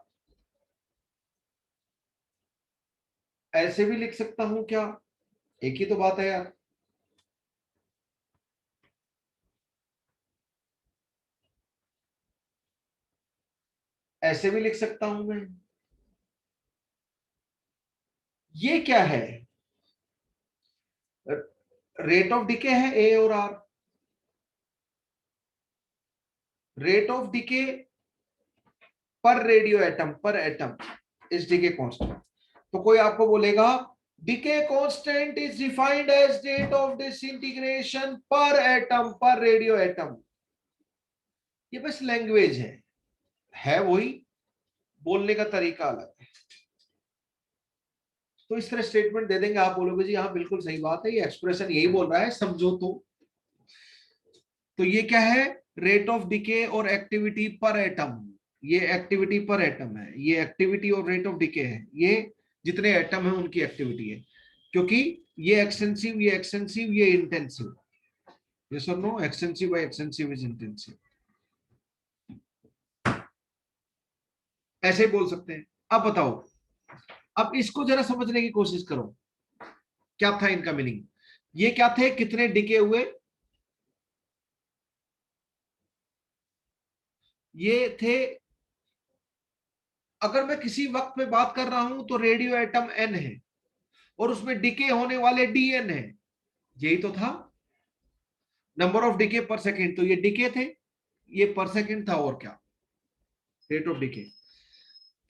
ऐसे भी लिख सकता हूं क्या? एक ही तो बात है यार। ऐसे भी लिख सकता हूं मैं। ये क्या है? रेट ऑफ डिके है ए और R. Rate of decay per radio atom, per atom is decay constant. तो कोई आपको बोलेगा decay constant is defined as rate of disintegration per atom, per radio atom. ये बस लैंग्वेज है वही, बोलने का तरीका अलग है। तो इस तरह स्टेटमेंट दे देंगे, आप बोलोगे जी हाँ बिल्कुल सही बात है, ये एक्सप्रेशन यही बोल रहा है, समझो। तो ये क्या है? रेट ऑफ डिके और एक्टिविटी पर एटम। ये एक्टिविटी पर एटम है, ये एक्टिविटी और रेट ऑफ डिके है, ये जितने एटम है उनकी एक्टिविटी है। क्योंकि ये एक्सटेंसिव, ये एक्सटेंसिव, ये इंटेंसिव। यस और no? Extensive by extensive is intensive, ऐसे बोल सकते हैं। अब बताओ, अब इसको जरा समझने की कोशिश करो, क्या था इनका मीनिंग? ये क्या थे? कितने डिके हुए? ये थे, अगर मैं किसी वक्त में बात कर रहा हूं तो रेडियो एटम n है और उसमें डिके होने वाले dn है। यही तो था नंबर ऑफ डिके पर सेकेंड। तो ये डिके थे, ये पर सेकेंड था, और क्या? Rate of decay.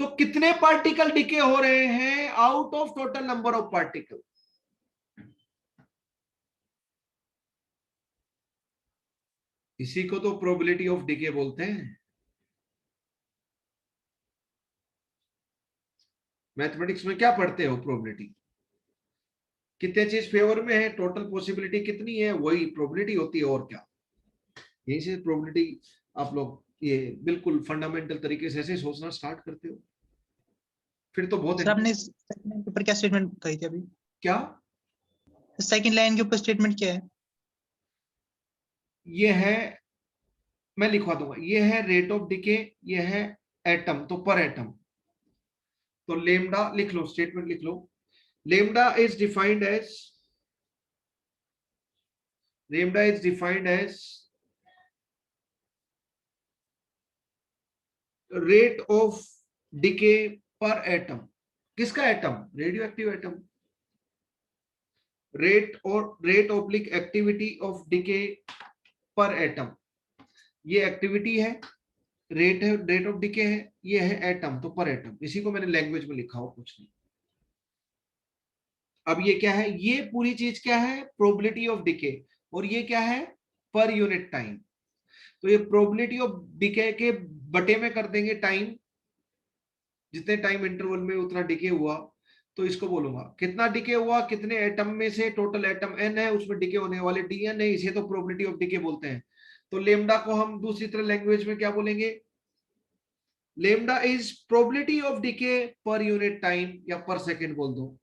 तो कितने पार्टिकल डिके हो रहे हैं out of total number of particle? इसी को तो प्रोबेबिलिटी ऑफ डिके बोलते हैं। मैथमेटिक्स में क्या पढ़ते हो? प्रोबेबिलिटी। कितने चीज फेवर में है, टोटल पॉसिबिलिटी कितनी है, वही प्रोबेबिलिटी होती है, और क्या? यही से प्रोबेबिलिटी आप लोग ये बिल्कुल फंडामेंटल तरीके से ऐसे सोचना स्टार्ट करते हो, फिर तो बहुत। सर आपने सेकंड के ऊपर क्या स्टेटमेंट कही थी अभी? क्या? सेकंड लाइन के ऊपर स्टेटमेंट क्या है? ये है, मैं लिखवा दूंगा, ये है रेट ऑफ डिके, ये है एटम, तो पर एटम। तो लेमडा लिख लो, स्टेटमेंट लिख लो। Lambda is defined as, lambda is defined as rate of decay per atom. किसका एटम? Radio active atom. रेट और rate oblique activity of decay per atom. ये एक्टिविटी है, रेट है, रेट ऑफ डिके है, ये है एटम, तो पर एटम। इसी को मैंने लैंग्वेज में लिखा हो, कुछ नहीं। अब ये क्या है? ये पूरी चीज क्या है? Probability of decay. और ये क्या है? Per unit time. तो ये प्रोबेबिलिटी ऑफ डिके के बटे में कर देंगे टाइम, जितने टाइम इंटरवल में उतना डिके हुआ। तो इसको बोलूंगा कितना डिके हुआ, कितने एटम में से टोटल एटम n है, उसमें डिके होने वाले dn है, इसे तो प्रोबेबिलिटी ऑफ डिके बोलते हैं। तो लेमडा को हम दूसरी तरह लैंग्वेज में क्या बोलेंगे? Lambda is probability of decay per unit time, या पर सेकेंड बोल दो।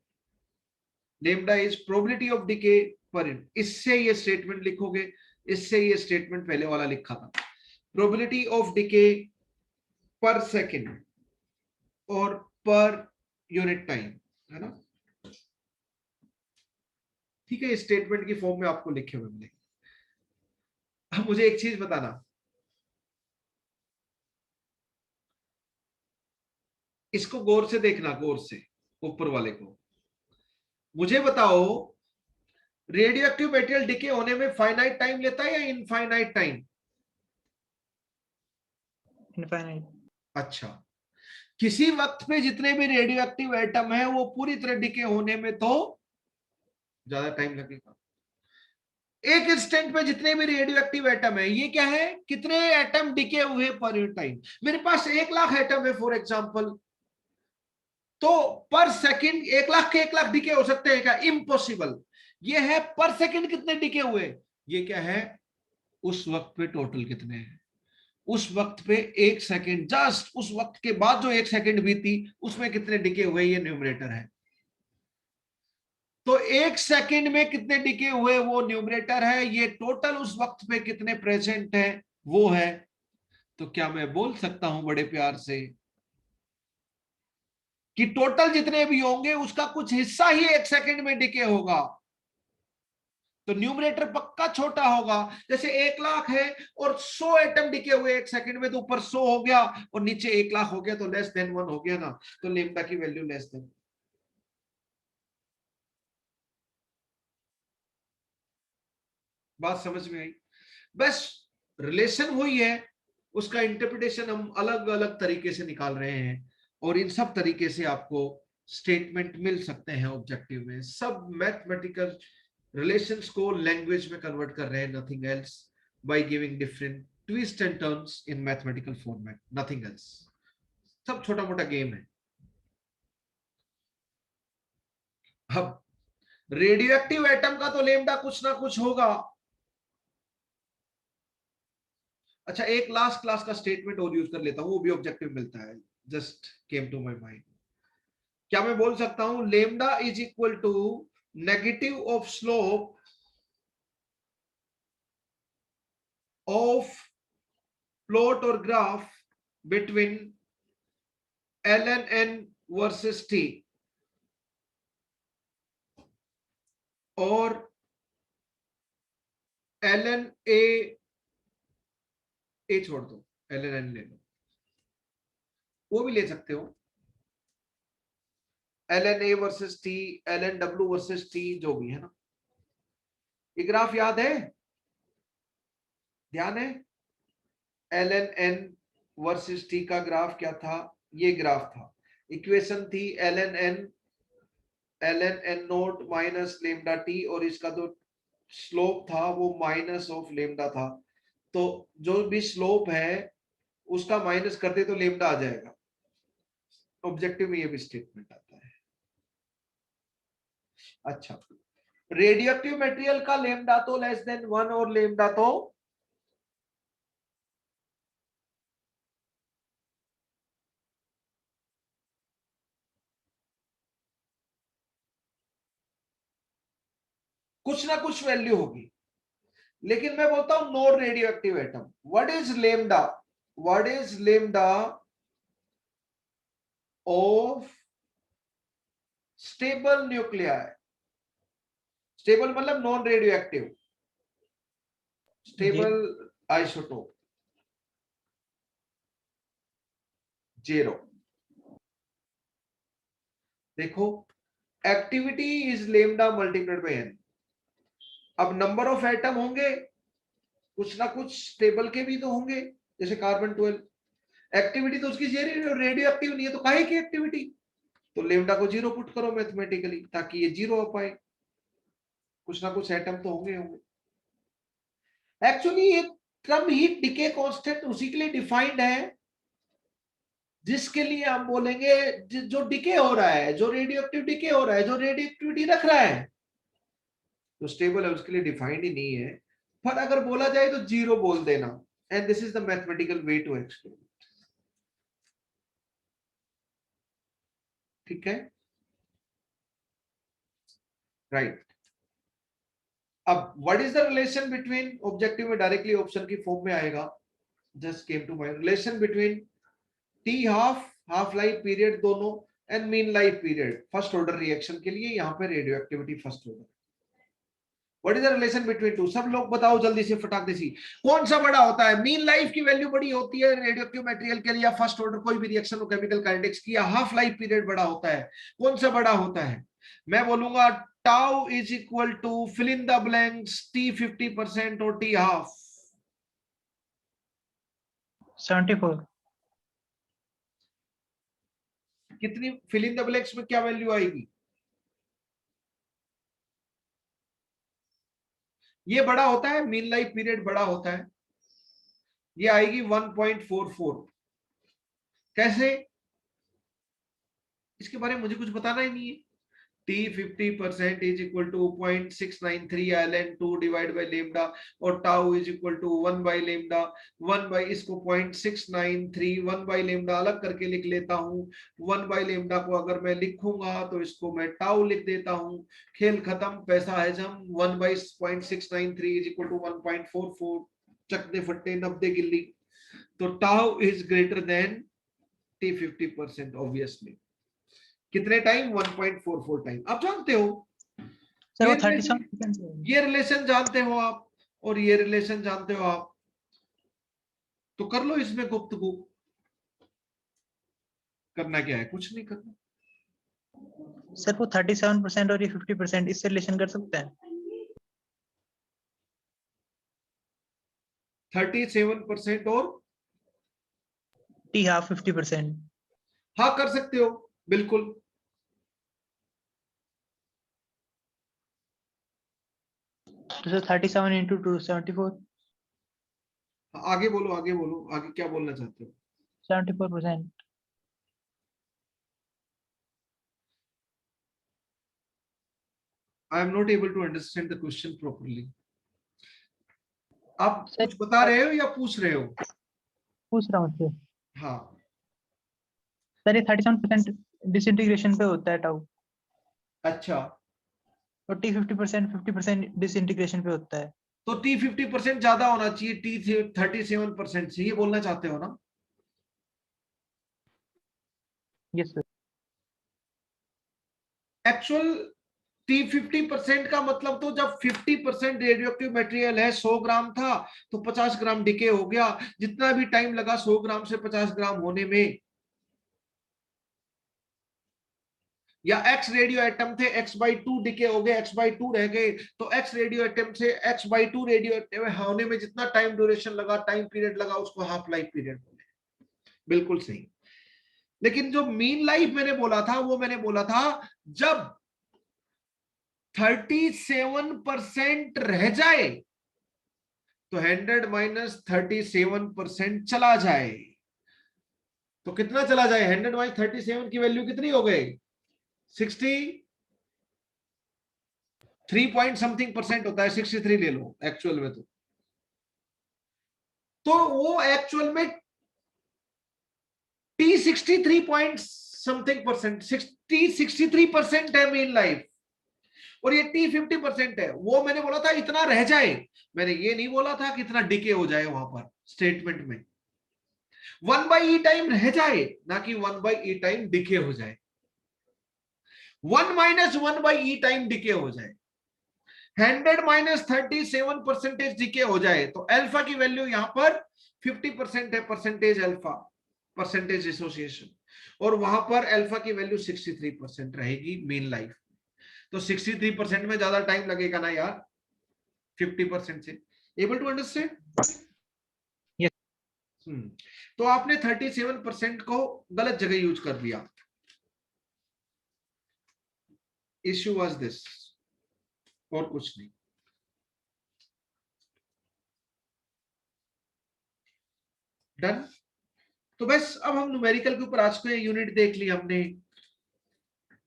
Lambda is probability of decay per unit, इससे ये स्टेटमेंट लिखोगे, इससे ये स्टेटमेंट पहले वाला लिखा था, प्रोबेबिलिटी ऑफ डिके पर सेकेंड और पर यूनिट टाइम, है ना। ठीक है, स्टेटमेंट की फॉर्म में आपको लिखे हुए मिलेंगे। अब मुझे एक चीज बताना, इसको गौर से देखना, गौर से, ऊपर वाले को। मुझे बताओ, रेडियो एक्टिव मटेरियल डिके होने में फाइनाइट टाइम लेता है या इनफाइनाइट टाइम? इनफाइनाइट। अच्छा, किसी वक्त पे जितने भी रेडियो एक्टिव एटम है वो पूरी तरह डिके होने में तो ज्यादा टाइम लगेगा। एक इंस्टेंट पे जितने भी रेडियो एक्टिव एटम है, ये क्या है, कितने एटम डिके हुए पर टाइम। मेरे पास 1,00,000 एटम है फॉर एग्जांपल, तो पर सेकंड 1,00,000 के 1,00,000 डिके हो सकते हैं क्या? इम्पॉसिबल। ये है पर सेकंड कितने डिके हुए, ये क्या है, उस वक्त पे टोटल कितने हैं, उस वक्त पे 1 सेकंड, जस्ट उस वक्त के बाद जो 1 सेकंड बीती उसमें कितने डिके हुए, ये न्यूमरेटर है। तो 1 सेकंड में कितने डिके हुए वो न्यूमरेटर है, ये टोटल उस वक्त पे कितने प्रेजेंट है वो है। तो क्या मैं बोल सकता हूं बड़े प्यार से कि टोटल जितने भी होंगे उसका कुछ हिस्सा ही 1 सेकंड में डिके होगा, तो न्यूमरेटर पक्का छोटा होगा। जैसे 1,00,000 है और 100 एटम डिके हुए 1 सेकंड में, तो ऊपर 100 हो गया और नीचे 1,00,000 हो गया, तो लेस देन 1 हो गया ना, तो लेम्डा की वैल्यू लेस देन। बात समझ में आई? बस रिलेशन वही है, उसका इंटरप्रिटेशन हम अलग अलग तरीके से निकाल रहे हैं, और इन सब तरीके से आपको स्टेटमेंट मिल सकते हैं ऑब्जेक्टिव में। सब मैथमेटिकल रिलेशंस को लैंग्वेज में कन्वर्ट कर रहे हैं, nothing else, by giving different twist and turns in mathematical format, nothing else. सब छोटा मोटा गेम है। अब रेडियो एक्टिव एटम का तो लेमडा कुछ ना कुछ होगा। अच्छा, एक लास्ट क्लास का स्टेटमेंट और यूज कर लेता हूं, वो भी ऑब्जेक्टिव मिलता है, just came to my mind. क्या मैं बोल सकता हूं lambda is equal to negative of slope of plot और graph between ln n versus t, और ln a छोड़ दो, ln n ले लो, वो भी ले सकते हो, ln a versus t, ln w versus t, जो भी है ना। ये ग्राफ याद है, ध्यान है, ln n वर्सेस t का ग्राफ क्या था, ये ग्राफ था। इक्वेशन थी ln n note minus lambda t, और इसका जो स्लोप था वो माइनस ऑफ लेमडा था। तो जो भी स्लोप है उसका माइनस करते तो लेमडा आ जाएगा। ऑब्जेक्टिव में ये भी स्टेटमेंट आता है। अच्छा, रेडियो एक्टिव मटेरियल का लेमडा तो लेस देन 1 और लेमडा तो कुछ ना कुछ वैल्यू होगी। लेकिन मैं बोलता हूं non radio active atom, what is lambda, what is lambda of stable nuclei, stable मतलब non radio active, stable isotope 0। देखो, activity is lambda multiplied by n। अब नंबर ऑफ एटम होंगे, कुछ ना कुछ स्टेबल के भी तो होंगे, जैसे कार्बन 12, एक्टिविटी तो उसकी रेडियो एक्टिव नहीं है, तो काहे की एक्टिविटी, तो लेमडा को 0 पुट करो मैथमेटिकली, ताकि ये 0 आ पाए, कुछ ना कुछ एटम तो होंगे होंगे। एक्चुअली ये टर्म हीट डिके कांस्टेंट उसी के लिए डिफाइंड है जिसके लिए हम बोलेंगे जो डिके हो रहा है, जो रेडियो एक्टिव डिके हो रहा है, जो रेडियो एक्टिविटी रख रहा है, तो स्टेबल है, उसके लिए डिफाइंड ही नहीं है। पर अगर बोला जाए तो 0 बोल देना, and this is the mathematical way to explain. ठीक है, राइट। अब what is the relation between, objective में डायरेक्टली ऑप्शन की फॉर्म में आएगा, just came to mind, relation between t half life period दोनों and mean life period first order reaction के लिए, यहाँ पे radio activity first order. What is the relation between two, सब लोग बताओ जल्दी से फटाक से, कौन सा बड़ा होता है? मीन लाइफ की वैल्यू बड़ी होती है रेडियो एक्टिव मटेरियल के लिए, या फर्स्ट ऑर्डर कोई भी रिएक्शन हो केमिकल काइनेटिक्स की, या हाफ लाइफ पीरियड बड़ा होता है? कौन सा बड़ा होता है? मैं बोलूंगा tau is equal to fill in the blanks, T 50% और टी हाफ। 74। कितनी फिल इन द ब्लैंक्स में क्या वैल्यू आएगी? ये बड़ा होता है, मीन लाइफ पीरियड बड़ा होता है, ये आएगी 1.44। कैसे? इसके बारे में मुझे कुछ बताना ही नहीं है। T 50% is equal to 0.693 ln2 divide by lambda, और tau is equal to 1 by lambda, 1 by इसको 0.693 1 बाई लेमडा अलग करके लिख लेता हूँ। 1 बाई लेमडा को अगर मैं लिखूंगा तो इसको मैं टाउ लिख देता हूँ। खेल खत्म, पैसा है जम। 1 बाई 0.693 इज इक्वल टू 1.44, चक दे फट्टे 90 गिल्ली। तो tau is greater than T 50% obviously. कितने टाइम? 1.44 टाइम। आप जानते हो सर वो ये 37%। ये रिलेशन जानते हो आप, और ये रिलेशन जानते हो आप, तो कर लो इसमें गुफ्तगू। करना क्या है? कुछ नहीं करना। सर वो 37% और ये 50% इससे रिलेशन कर सकते हैं? 37% और टी हाफ 50%। हाँ कर सकते हो, बिल्कुल। तो सर 37 इंटू 2 74। आगे बोलो, आगे बोलो, आगे क्या बोलना चाहते हो? 74%। I am not able to understand the question properly. आप सर कुछ बता रहे हो या पूछ रहे हो? पूछ रहा हूँ सर। हाँ सर ये 37% डिसइंटीग्रेशन पे होता है टाउ, अच्छा, और टी 50% डिसइंटीग्रेशन पे होता है। तो T 50% ज्यादा होना चाहिए T 37% से, ये बोलना चाहते हो ना? Yes sir. एक्चुअल T 50% का मतलब, तो जब 50% रेडियोएक्टिव मटेरियल है, 100 ग्राम था तो 50 ग्राम डिके हो गया। जितना भी टाइम लगा 100 ग्राम से 50 ग्राम होने में, या X रेडियो एटम थे, X/2 डिके हो गए, X/2 रह गए, तो X रेडियो एटम से X/2 रेडियो एटम होने में जितना टाइम ड्यूरेशन लगा, टाइम पीरियड लगा, उसको हाफ लाइफ पीरियड बोले। बिल्कुल सही। लेकिन जो मीन लाइफ मैंने बोला था, वो मैंने बोला था जब 37% रह जाए तो 100 माइनस 37% चला जाए। तो कितना चला जाए? 100 माइनस 37 की वैल्यू कितनी हो गई? 63 पॉइंट समथिंग परसेंट होता है, 63 ले लो एक्चुअल में। तो वो एक्चुअल में T 63 पॉइंट समथिंग परसेंट, 63% है मीन लाइफ, और ये T 50% है। वो मैंने बोला था इतना रह जाए, मैंने ये नहीं बोला था कि इतना डिके हो जाए। वहां पर स्टेटमेंट में 1/e टाइम रह जाए, ना कि 1/e टाइम डिके हो जाए। 1 माइनस 1/e टाइम डिके हो जाए। 100 माइनस 37% डिके हो जाए, तो अल्फा की वैल्यू यहां पर 50% है, परसेंटेज अल्फा, परसेंटेज एसोसिएशन, और वहां पर अल्फा की वैल्यू 63% रहेगी मीन लाइफ। तो 63% में ज्यादा टाइम लगेगा ना यार 50% से। Able to understand? Yes. तो आपने 37% को गलत जगह यूज कर दिया। इश्यू वाज दिस, और कुछ नहीं। डन। तो बस अब हम न्यूमेरिकल के ऊपर आज को यूनिट देख ली हमने,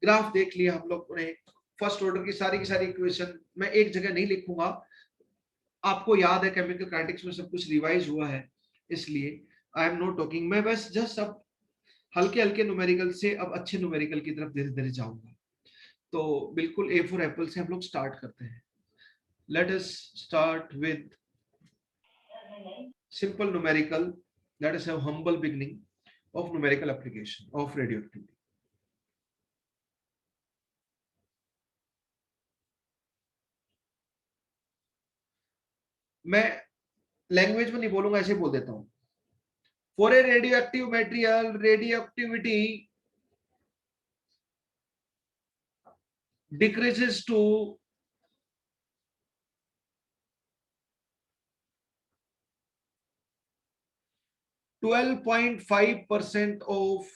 ग्राफ देख लिया हम लोग ने, फर्स्ट ऑर्डर की सारी इक्वेशन मैं एक जगह नहीं लिखूंगा, आपको याद है केमिकल काइनेटिक्स में सब कुछ रिवाइज हुआ है, इसलिए आई एम नॉट टॉकिंग। मैं बस जस्ट अब हल्के हल्के न्यूमेरिकल से अब अच्छे न्यूमेरिकल की तरफ धीरे धीरे जाऊंगा। तो बिल्कुल A फॉर एप्पल से हम लोग स्टार्ट करते हैं। let us start with simple numerical. Let us have humble beginning of numerical application of radioactivity. मैं लैंग्वेज में नहीं बोलूंगा, ऐसे बोल देता हूं. For a radioactive material, radioactivity decreases to 12.5% of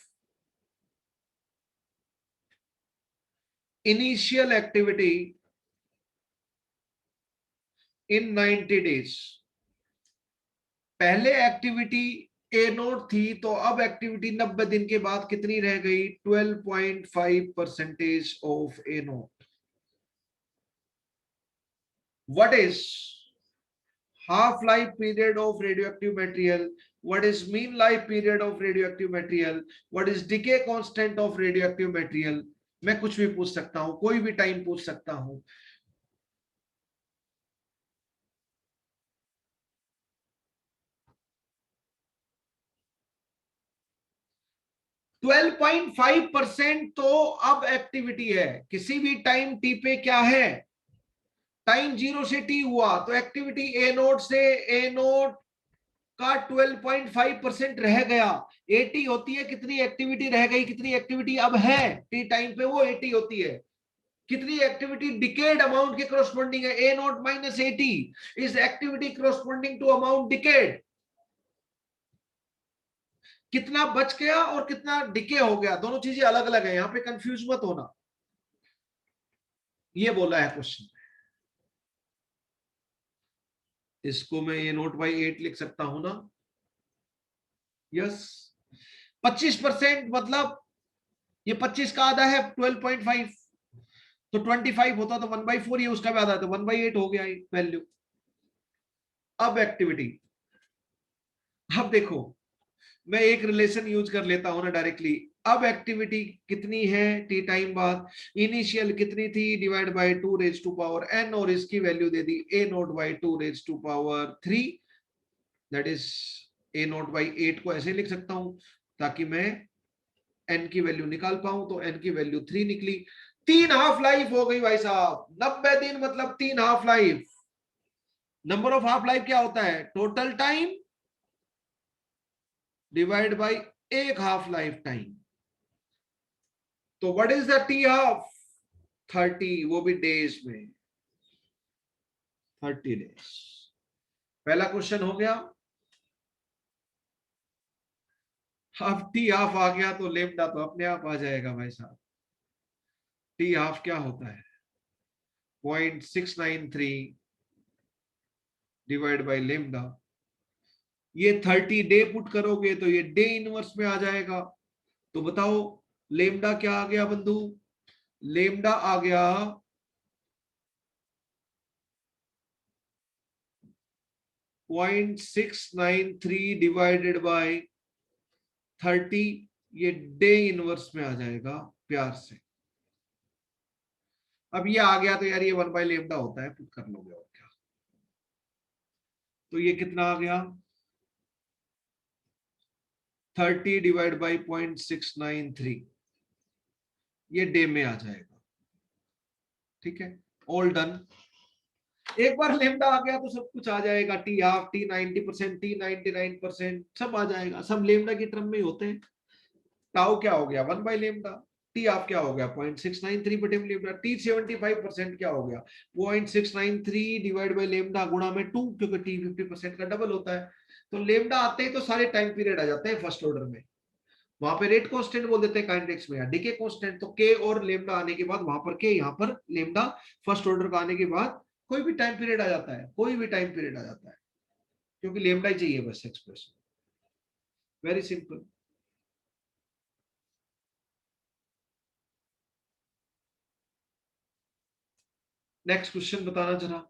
initial activity in 90 days. पहले एक्टिविटी ए नोट थी, तो अब एक्टिविटी 90 दिन के बाद कितनी रह गई? 12.5% of A note. What is half-life period of radioactive material? What is mean life period of radioactive material? What is decay constant of radioactive material? मैं कुछ भी पूछ सकता हूं, कोई भी टाइम पूछ सकता हूं. ट्वेल्व 12.5% तो अब एक्टिविटी है. किसी भी टाइम टी पे क्या है? टाइम 0 से टी हुआ तो एक्टिविटी ए नोट से ए नोट का 12.5% रह गया. 80 होती है, कितनी एक्टिविटी रह गई, कितनी एक्टिविटी अब है टी टाइम पे, वो 80 होती है. कितनी एक्टिविटी डिकेड अमाउंट के corresponding है? A naught minus 80 is activity corresponding to amount decayed. कितना बच गया और कितना डिके हो गया, दोनों चीजें अलग अलग है. यहां पे कंफ्यूज मत होना, ये बोला है क्वेश्चन. इसको मैं ये नोट बाई 8 लिख सकता हूं ना. यस, 25% मतलब ये 25 का आधा है 12.5, तो 25 होता तो 1/4, ये उसका भी आधा, तो 1/8 हो गया ये वैल्यू. अब एक्टिविटी, अब देखो मैं एक रिलेशन यूज कर लेता हूं ना डायरेक्टली. अब एक्टिविटी कितनी है टी टाइम बाद? इनिशियल कितनी थी? Divide by 2 raise to power n, और इसकी वैल्यू दे दी a not by 2 raise to power 3, that is a not by 8 को ऐसे लिख सकता हूं ताकि मैं n की वैल्यू निकाल पाऊं. तो n की वैल्यू 3 निकली. 3 हाफ लाइफ हो गई भाई साहब. 90 दिन मतलब 3 half life. Number of half life क्या होता है? टोटल टाइम डिवाइड बाय एक हाफ लाइफ टाइम. तो what is the T half? 30, वो भी डेज में, 30 डेज. पहला क्वेश्चन हो गया. अब टी हाफ आ गया तो लेमडा तो अपने आप आ जाएगा भाई साहब. टी हाफ क्या होता है? 0.693 डिवाइड बाय लेमडा. ये 30 डे पुट करोगे तो ये डे इनवर्स में आ जाएगा. तो बताओ लेमडा क्या आ गया बंधु? लेमडा आ गया 0.693 डिवाइडेड बाय 30. ये डे इनवर्स में आ जाएगा प्यार से. अब ये आ गया तो यार ये 1 बाय लेमडा होता है, पुट कर लोगे और क्या. तो ये कितना आ गया? 30 डिवाइड बाई 0.693, ये डे में आ जाएगा. ठीक है, ऑल डन. एक बार लेमडा आ गया तो सब कुछ आ जाएगा. टी हाफ, टी 90%, टी 99%, सब आ जाएगा. सब लेमडा की टर्म में ही होते हैं. टाउ क्या हो गया? 1 बाई लेमडा. टी हाफ क्या हो गया? 0.693 बटे लेमडा. टी 75% क्या हो गया? 0.693 डिवाइड बाई लेमडा गुणा में 2, क्योंकि टी 50% का डबल होता है. तो लेमडा आते ही तो सारे टाइम पीरियड आ जाते हैं फर्स्ट ऑर्डर में. वहां पे रेट कांस्टेंट बोल देते हैं काइनेटिक्स में, या डीके कांस्टेंट. तो के और लेमडा आने के बाद वहां पर के, यहाँ पर लेमडा फर्स्ट ऑर्डर का आने के बाद कोई भी टाइम पीरियड आ जाता है, कोई भी टाइम पीरियड आ जाता है, क्योंकि लेमडा ही चाहिए बस expression. Very simple. Next question बताना जरा.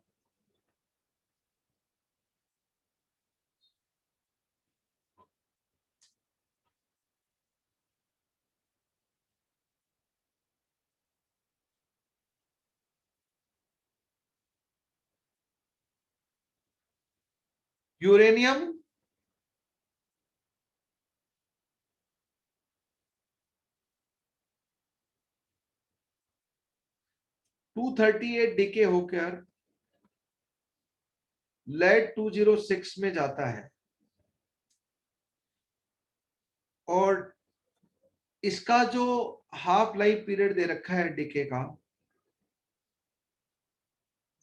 यूरेनियम 238 डीके होकर लेड 206 में जाता है और इसका जो हाफ लाइफ पीरियड दे रखा है डीके का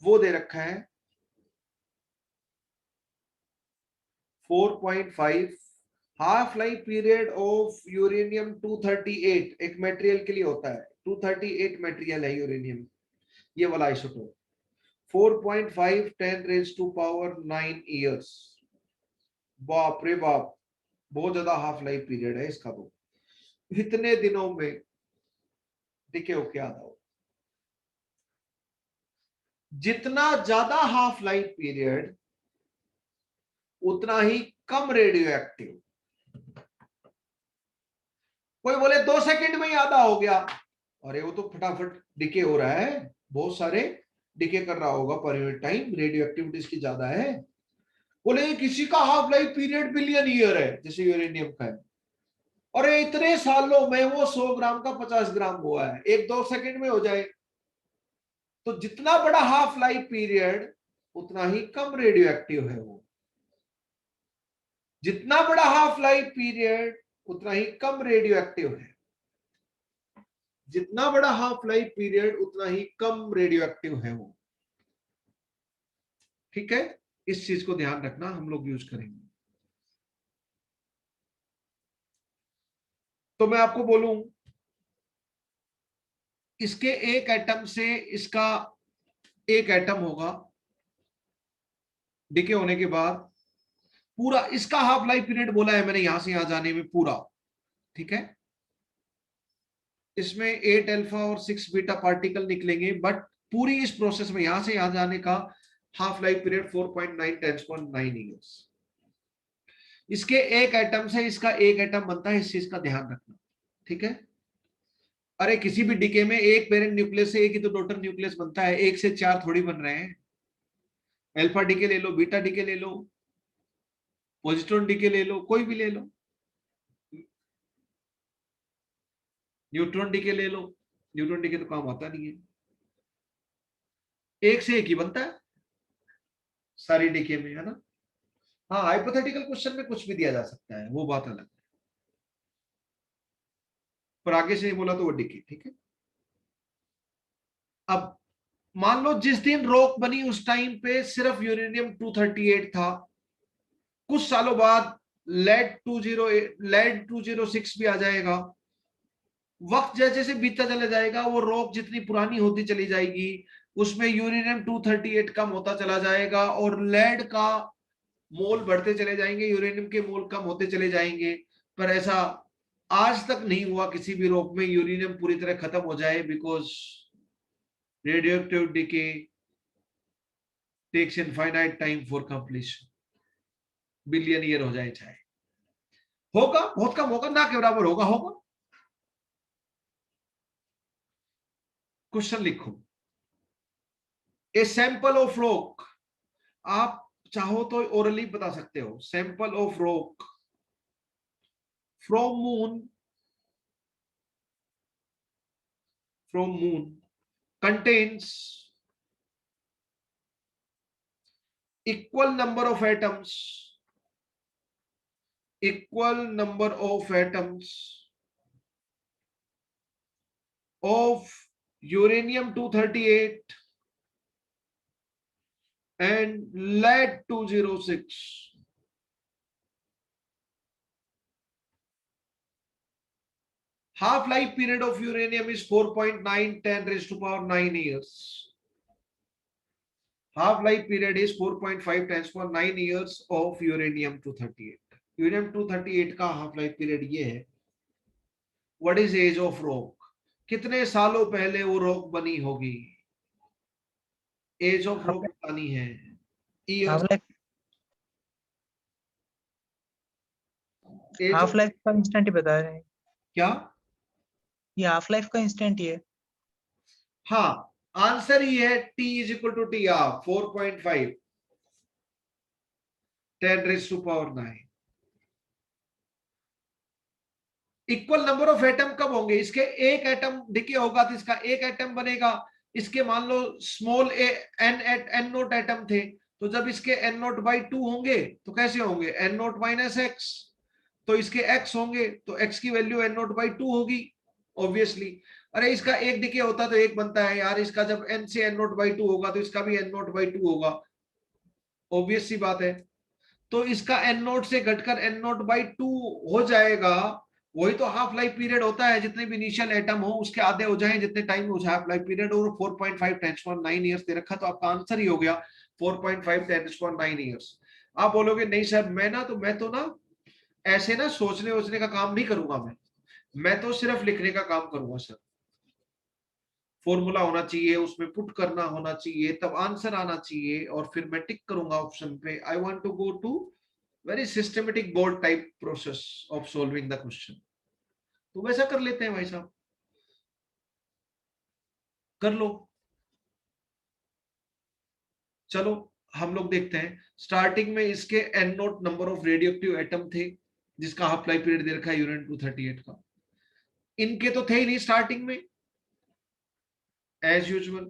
वो दे रखा है 4.5। Half life period of uranium 238 एक मटेरियल के लिए होता है, 238 मटेरियल है यूरेनियम, ये वाला आइसोटोप। 4.5 10⁻⁹ ईयर्स। बाप रे बाप, बहुत ज्यादा हाफ लाइफ पीरियड है इसका। तो इतने दिनों में डिके होके आता हो। जितना ज्यादा हाफ लाइफ पीरियड उतना ही कम रेडियो एक्टिव। कोई बोले 2 सेकंड में ही आधा हो गया, अरे वो तो फटाफट डिके हो रहा है, बहुत सारे डिके कर रहा होगा per unit time, radio activities की ज्यादा है। बोले किसी का half life period billion year है जैसे यूरेनियम का है, और इतने सालों में वो 100 ग्राम का 50 ग्राम हुआ है, 1-2 सेकंड में हो जाए। तो जितना बड़ा हाफ लाइफ पीरियड उतना ही कम रेडियो एक्टिव है वो। जितना बड़ा हाफ लाइफ पीरियड उतना ही कम रेडियो एक्टिव है। जितना बड़ा हाफ लाइफ पीरियड उतना ही कम रेडियो एक्टिव है वो। ठीक है, इस चीज को ध्यान रखना, हम लोग यूज करेंगे। तो मैं आपको बोलूं, इसके एक एटम से इसका एक एटम होगा डिके होने के बाद, पूरा इसका हाफ लाइफ पीरियड बोला है मैंने यहां से यहां जाने में पूरा। ठीक है, इसमें 8 अल्फा और 6 बीटा पार्टिकल निकलेंगे, बट पूरी इस प्रोसेस में यहां से यहां जाने का हाफ लाइफ पीरियड 4.9 10⁻⁹ ईयर्स। इसके एक एटम से इसका एक एटम बनता है, इस चीज का ध्यान रखना। ठीक है, अरे किसी भी डिके में एक पेरेंट न्यूक्लियस से एक ही तो डॉटर न्यूक्लियस बनता है, 1 से 4 थोड़ी बन रहे हैं। अल्फा डिके ले लो, बीटा डिके ले लो, पॉजिट्रॉन डिके ले लो, कोई भी ले लो, न्यूट्रॉन डिके ले लो, न्यूट्रॉन डिके तो काम आता नहीं है, एक से एक ही बनता है सारी डिके में, है ना। हाँ, हाइपोथेटिकल क्वेश्चन में कुछ भी दिया जा सकता है, वो बात अलग है, पर आगे से नहीं बोला तो वो डिके। ठीक है, अब मान लो जिस दिन रॉक बनी उस टाइम पे सिर्फ यूरेनियम 238 था, कुछ सालों बाद लेड 206 भी आ जाएगा। वक्त जैसे जैसे बीतता चला जाएगा वो रॉक जितनी पुरानी होती चली जाएगी उसमें यूरेनियम 238 कम होता चला जाएगा और लेड का मोल बढ़ते चले जाएंगे, यूरेनियम के मोल कम होते चले जाएंगे। पर ऐसा आज तक नहीं हुआ किसी भी रॉक में यूरेनियम पूरी तरह खत्म हो जाए, because radioactive decay takes infinite time for completion, billion year हो जाए चाहे। होगा, बहुत कम होगा, ना के बराबर होगा। होगा। क्वेश्चन लिखो, ए सैंपल ऑफ रॉक, आप चाहो तो ओरली बता सकते हो, sample of rock from moon contains equal number of atoms of uranium 238 and lead 206. Half life period of uranium is 4.9 10⁻⁹ years. Half life period is 4.5 10⁻⁹ years of uranium 238. uranium 238 का half life period ये है। What is age of rock? कितने सालों पहले वो रॉक बनी होगी, एज ऑफ रॉक बतानी है। हाफ लाइफ का इंस्टेंट ही बता रहे हैं, क्या? ये हाफ लाइफ का इंस्टेंट ही है। हाँ, आंसर ही है T = T, 4.5। 10⁻⁹। Equal number of atom कब होंगे? इसके एक एटम डिके होगा तो इसका एक एटम बनेगा। इसके मान लो स्मॉल एन नोट एटम थे, तो जब इसके एन नोट बाई 2 होंगे तो कैसे होंगे? N not minus X. तो इसके एक्स होंगे तो एक्स की वैल्यू एन नोट बाई 2 होगी ऑब्वियसली। अरे इसका एक डिके होता तो एक बनता है यार, इसका जब एन से एन नोट बाई 2 होगा तो इसका भी एन नोट बाई 2 होगा, ऑब्वियस सी बात है। तो इसका एन नोट से घटकर एन नोट बाई 2 हो जाएगा। वही तो हाफ लाइफ पीरियड होता है, जितने भी इनिशियल एटम हो उसके आधे हो जाए जितने टाइम में हाफ लाइफ पीरियड। और 4.5 × 9 ईयर्स दे रखा, तो आपका आंसर ही हो गया 4.5 × 9 ईयर्स। आप बोलोगे नहीं सर मैं तो ना ऐसे ना सोचने वोचने का काम नहीं करूंगा, मैं तो सिर्फ लिखने का काम करूंगा सर। फॉर्मूला होना चाहिए, उसमें पुट करना होना चाहिए, तब आंसर आना चाहिए, और फिर मैं टिक करूंगा ऑप्शन पे। I want to go to very systematic board type process of solving the question. तो वैसा कर लेते हैं भाई साहब, कर लो। चलो हम लोग देखते हैं। स्टार्टिंग में इसके N not number of radioactive atom थे, जिसका हाफ लाइफ पीरियड दे रखा है यूरेनियम 238 का। इनके तो थे ही नहीं स्टार्टिंग में, as usual.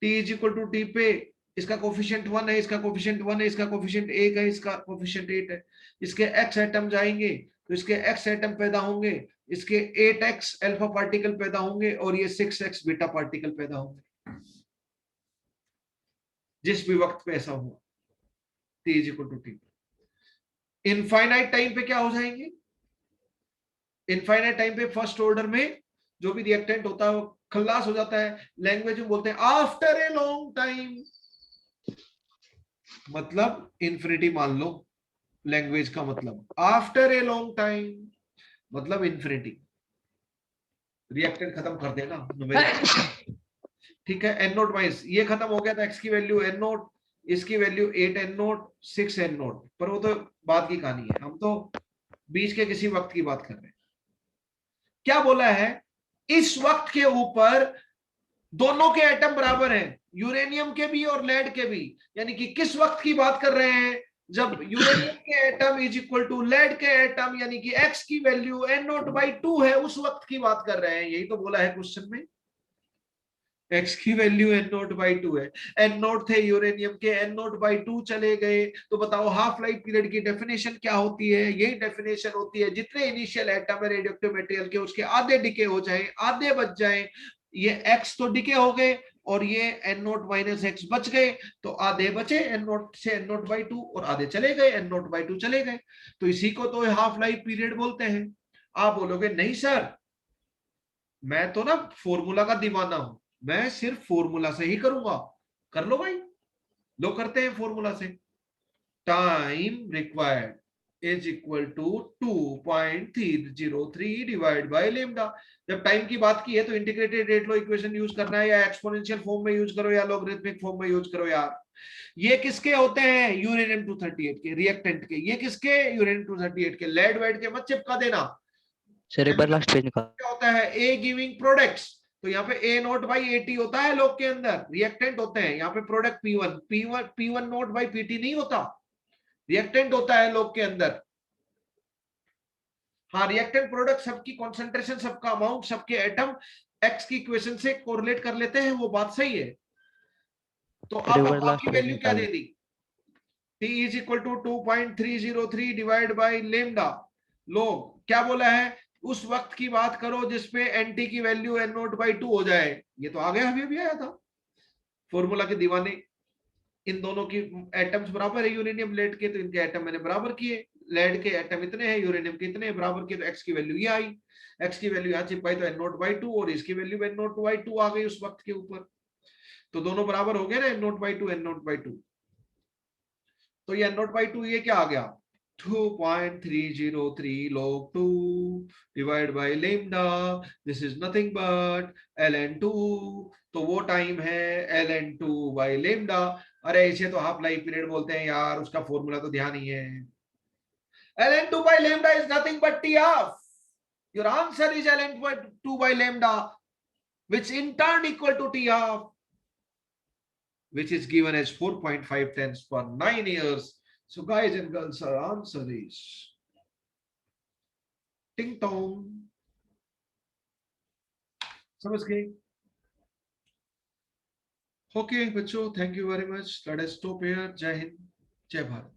t is equal to T पे इसका कोफिशिएंट 1 है, इसका कोफिशिएंट 1 है, इसका कोफिशिएंट 1 है, इसका कोफिशिएंट 8 है। इसके x एटम जाएंगे तो इसके x एटम पैदा होंगे, इसके 8x अल्फा पार्टिकल पैदा होंगे और ये 6x बीटा पार्टिकल पैदा होंगे जिस भी वक्त पे ऐसा हुआ। t is equal to T. Infinite time पे क्या हो जाएंगे? इनफाइनाइट टाइम पे फर्स्ट ऑर्डर में जो भी रिएक्टेंट होता है वो खल्लास हो जाता है। लैंग्वेज में बोलते हैं आफ्टर ए लॉन्ग टाइम, मतलब इन्फिनिटी मान लो। लैंग्वेज का मतलब आफ्टर ए लॉन्ग टाइम मतलब इन्फिनिटी। रिएक्टेंट खत्म कर देना न्यूमेरिकल, ठीक है। एन नोट वाइज ये खत्म हो गया था, एक्स की वैल्यू एन नोट, इसकी value 8 N not 6 N not, पर वो तो बात की कहानी है, हम तो बीच के किसी वक्त की बात कर रहे हैं। क्या बोला है? इस वक्त के ऊपर दोनों के एटम बराबर हैं, यूरेनियम के भी और लेड के भी। यानी कि किस वक्त की बात कर रहे हैं? जब यूरेनियम के atom is equal to lead के एटम, यानी कि एक्स की वैल्यू एन नोट बाई 2 है, उस वक्त की बात कर रहे हैं। यही तो बोला है क्वेश्चन में, एक्स की वैल्यू एन नोट बाई 2 है। एन नोट थे यूरेनियम के, एन नोट बाई 2 चले गए, तो बताओ हाफ लाइफ पीरियड की डेफिनेशन क्या होती है? यही डेफिनेशन होती है जितने इनिशियल एटम है रेडियोएक्टिव मटेरियल के, उसके आधे डिके हो जाए, आधे बच जाए। ये एक्स तो डिके हो गए और ये एन नोट माइनस एक्स बच गए, तो आधे बचे एन नोट से एन नोट बाई 2 और आधे चले गए एन नोट बाई 2 चले गए। तो इसी को तो हाफ लाइफ पीरियड बोलते हैं। आप बोलोगे नहीं सर मैं तो ना फॉर्मूला का दीवाना हूं, मैं सिर्फ फॉर्मूला से ही करूंगा। कर लो भाई, लो करते हैं फॉर्मूला से। Time required is equal to 2.303 divide by lambda. जब टाइम की बात की है तो integrated rate law equation use करना है, या एक्सपोनेंशियल फॉर्म में यूज करो या लॉगरिथमिक फॉर्म में यूज करो यार। ये किसके होते हैं? यूरेनियम 238 के, रिएक्टेंट के। ये किसके? यूरेनियम 238 के। लेड वेड के मत चिपका देना। सर एक बार लास्ट पेज निकाल। क्या होता है? ए गिविंग प्रोडक्ट्स, तो यहाँ पे ए नोट बाई 80 होता है लोग के अंदर, रिएक्टेंट होते हैं। यहाँ पे product P1 note by PT नहीं होता, रिएक्टेंट होता है लोग के अंदर। हाँ, रिएक्टेंट प्रोडक्ट सबकी कॉन्सेंट्रेशन, सबका अमाउंट, सबके एटम एक्स की इक्वेशन से कोरिलेट कर लेते हैं, वो बात सही है। तो अब आपकी वैल्यू क्या दे दी? T is equal to 2.303 divide by lambda. लोग क्या बोला है? उस वक्त की बात करो जिसपे एनटी की वैल्यू एन नोट बाई 2 हो जाए। ये तो आगे अभी भी आया था, फॉर्मूला के दीवाने। इन दोनों की एटम्स बराबर है यूरेनियम लेड के, तो इनके एटम मैंने बराबर किए। लेड के एटम इतने हैं, यूरेनियम के इतने बराबर किए, तो एक्स की वैल्यू ये आई। एक्स की वैल्यू यहाँ चिपकाई तो एन नोट बाई 2 और इसकी वैल्यू एन नोट बाई 2 आ गई उस वक्त के ऊपर। तो दोनों बराबर हो गए ना, N not by 2 N not by 2। तो ये एन नोट बाई 2 ये क्या आ गया? 2.303 log 2 divided by lambda, this is nothing but ln2। तो वो टाइम है ln2 by lambda। अरे इसे तो हाफ लाइफ पीरियड बोलते हैं यार, उसका फॉर्मूला तो ध्यान ही है। ln2 by lambda is nothing but T half. Your answer is ln2 by lambda, which in turn equal to T half, which is given as 4.5 × 10⁹ years। So guys and girls, our answer is टिंग टोंग। समझ गए? ओके बच्चों, thank you very much. Let us stop here. जय हिंद, जय भारत।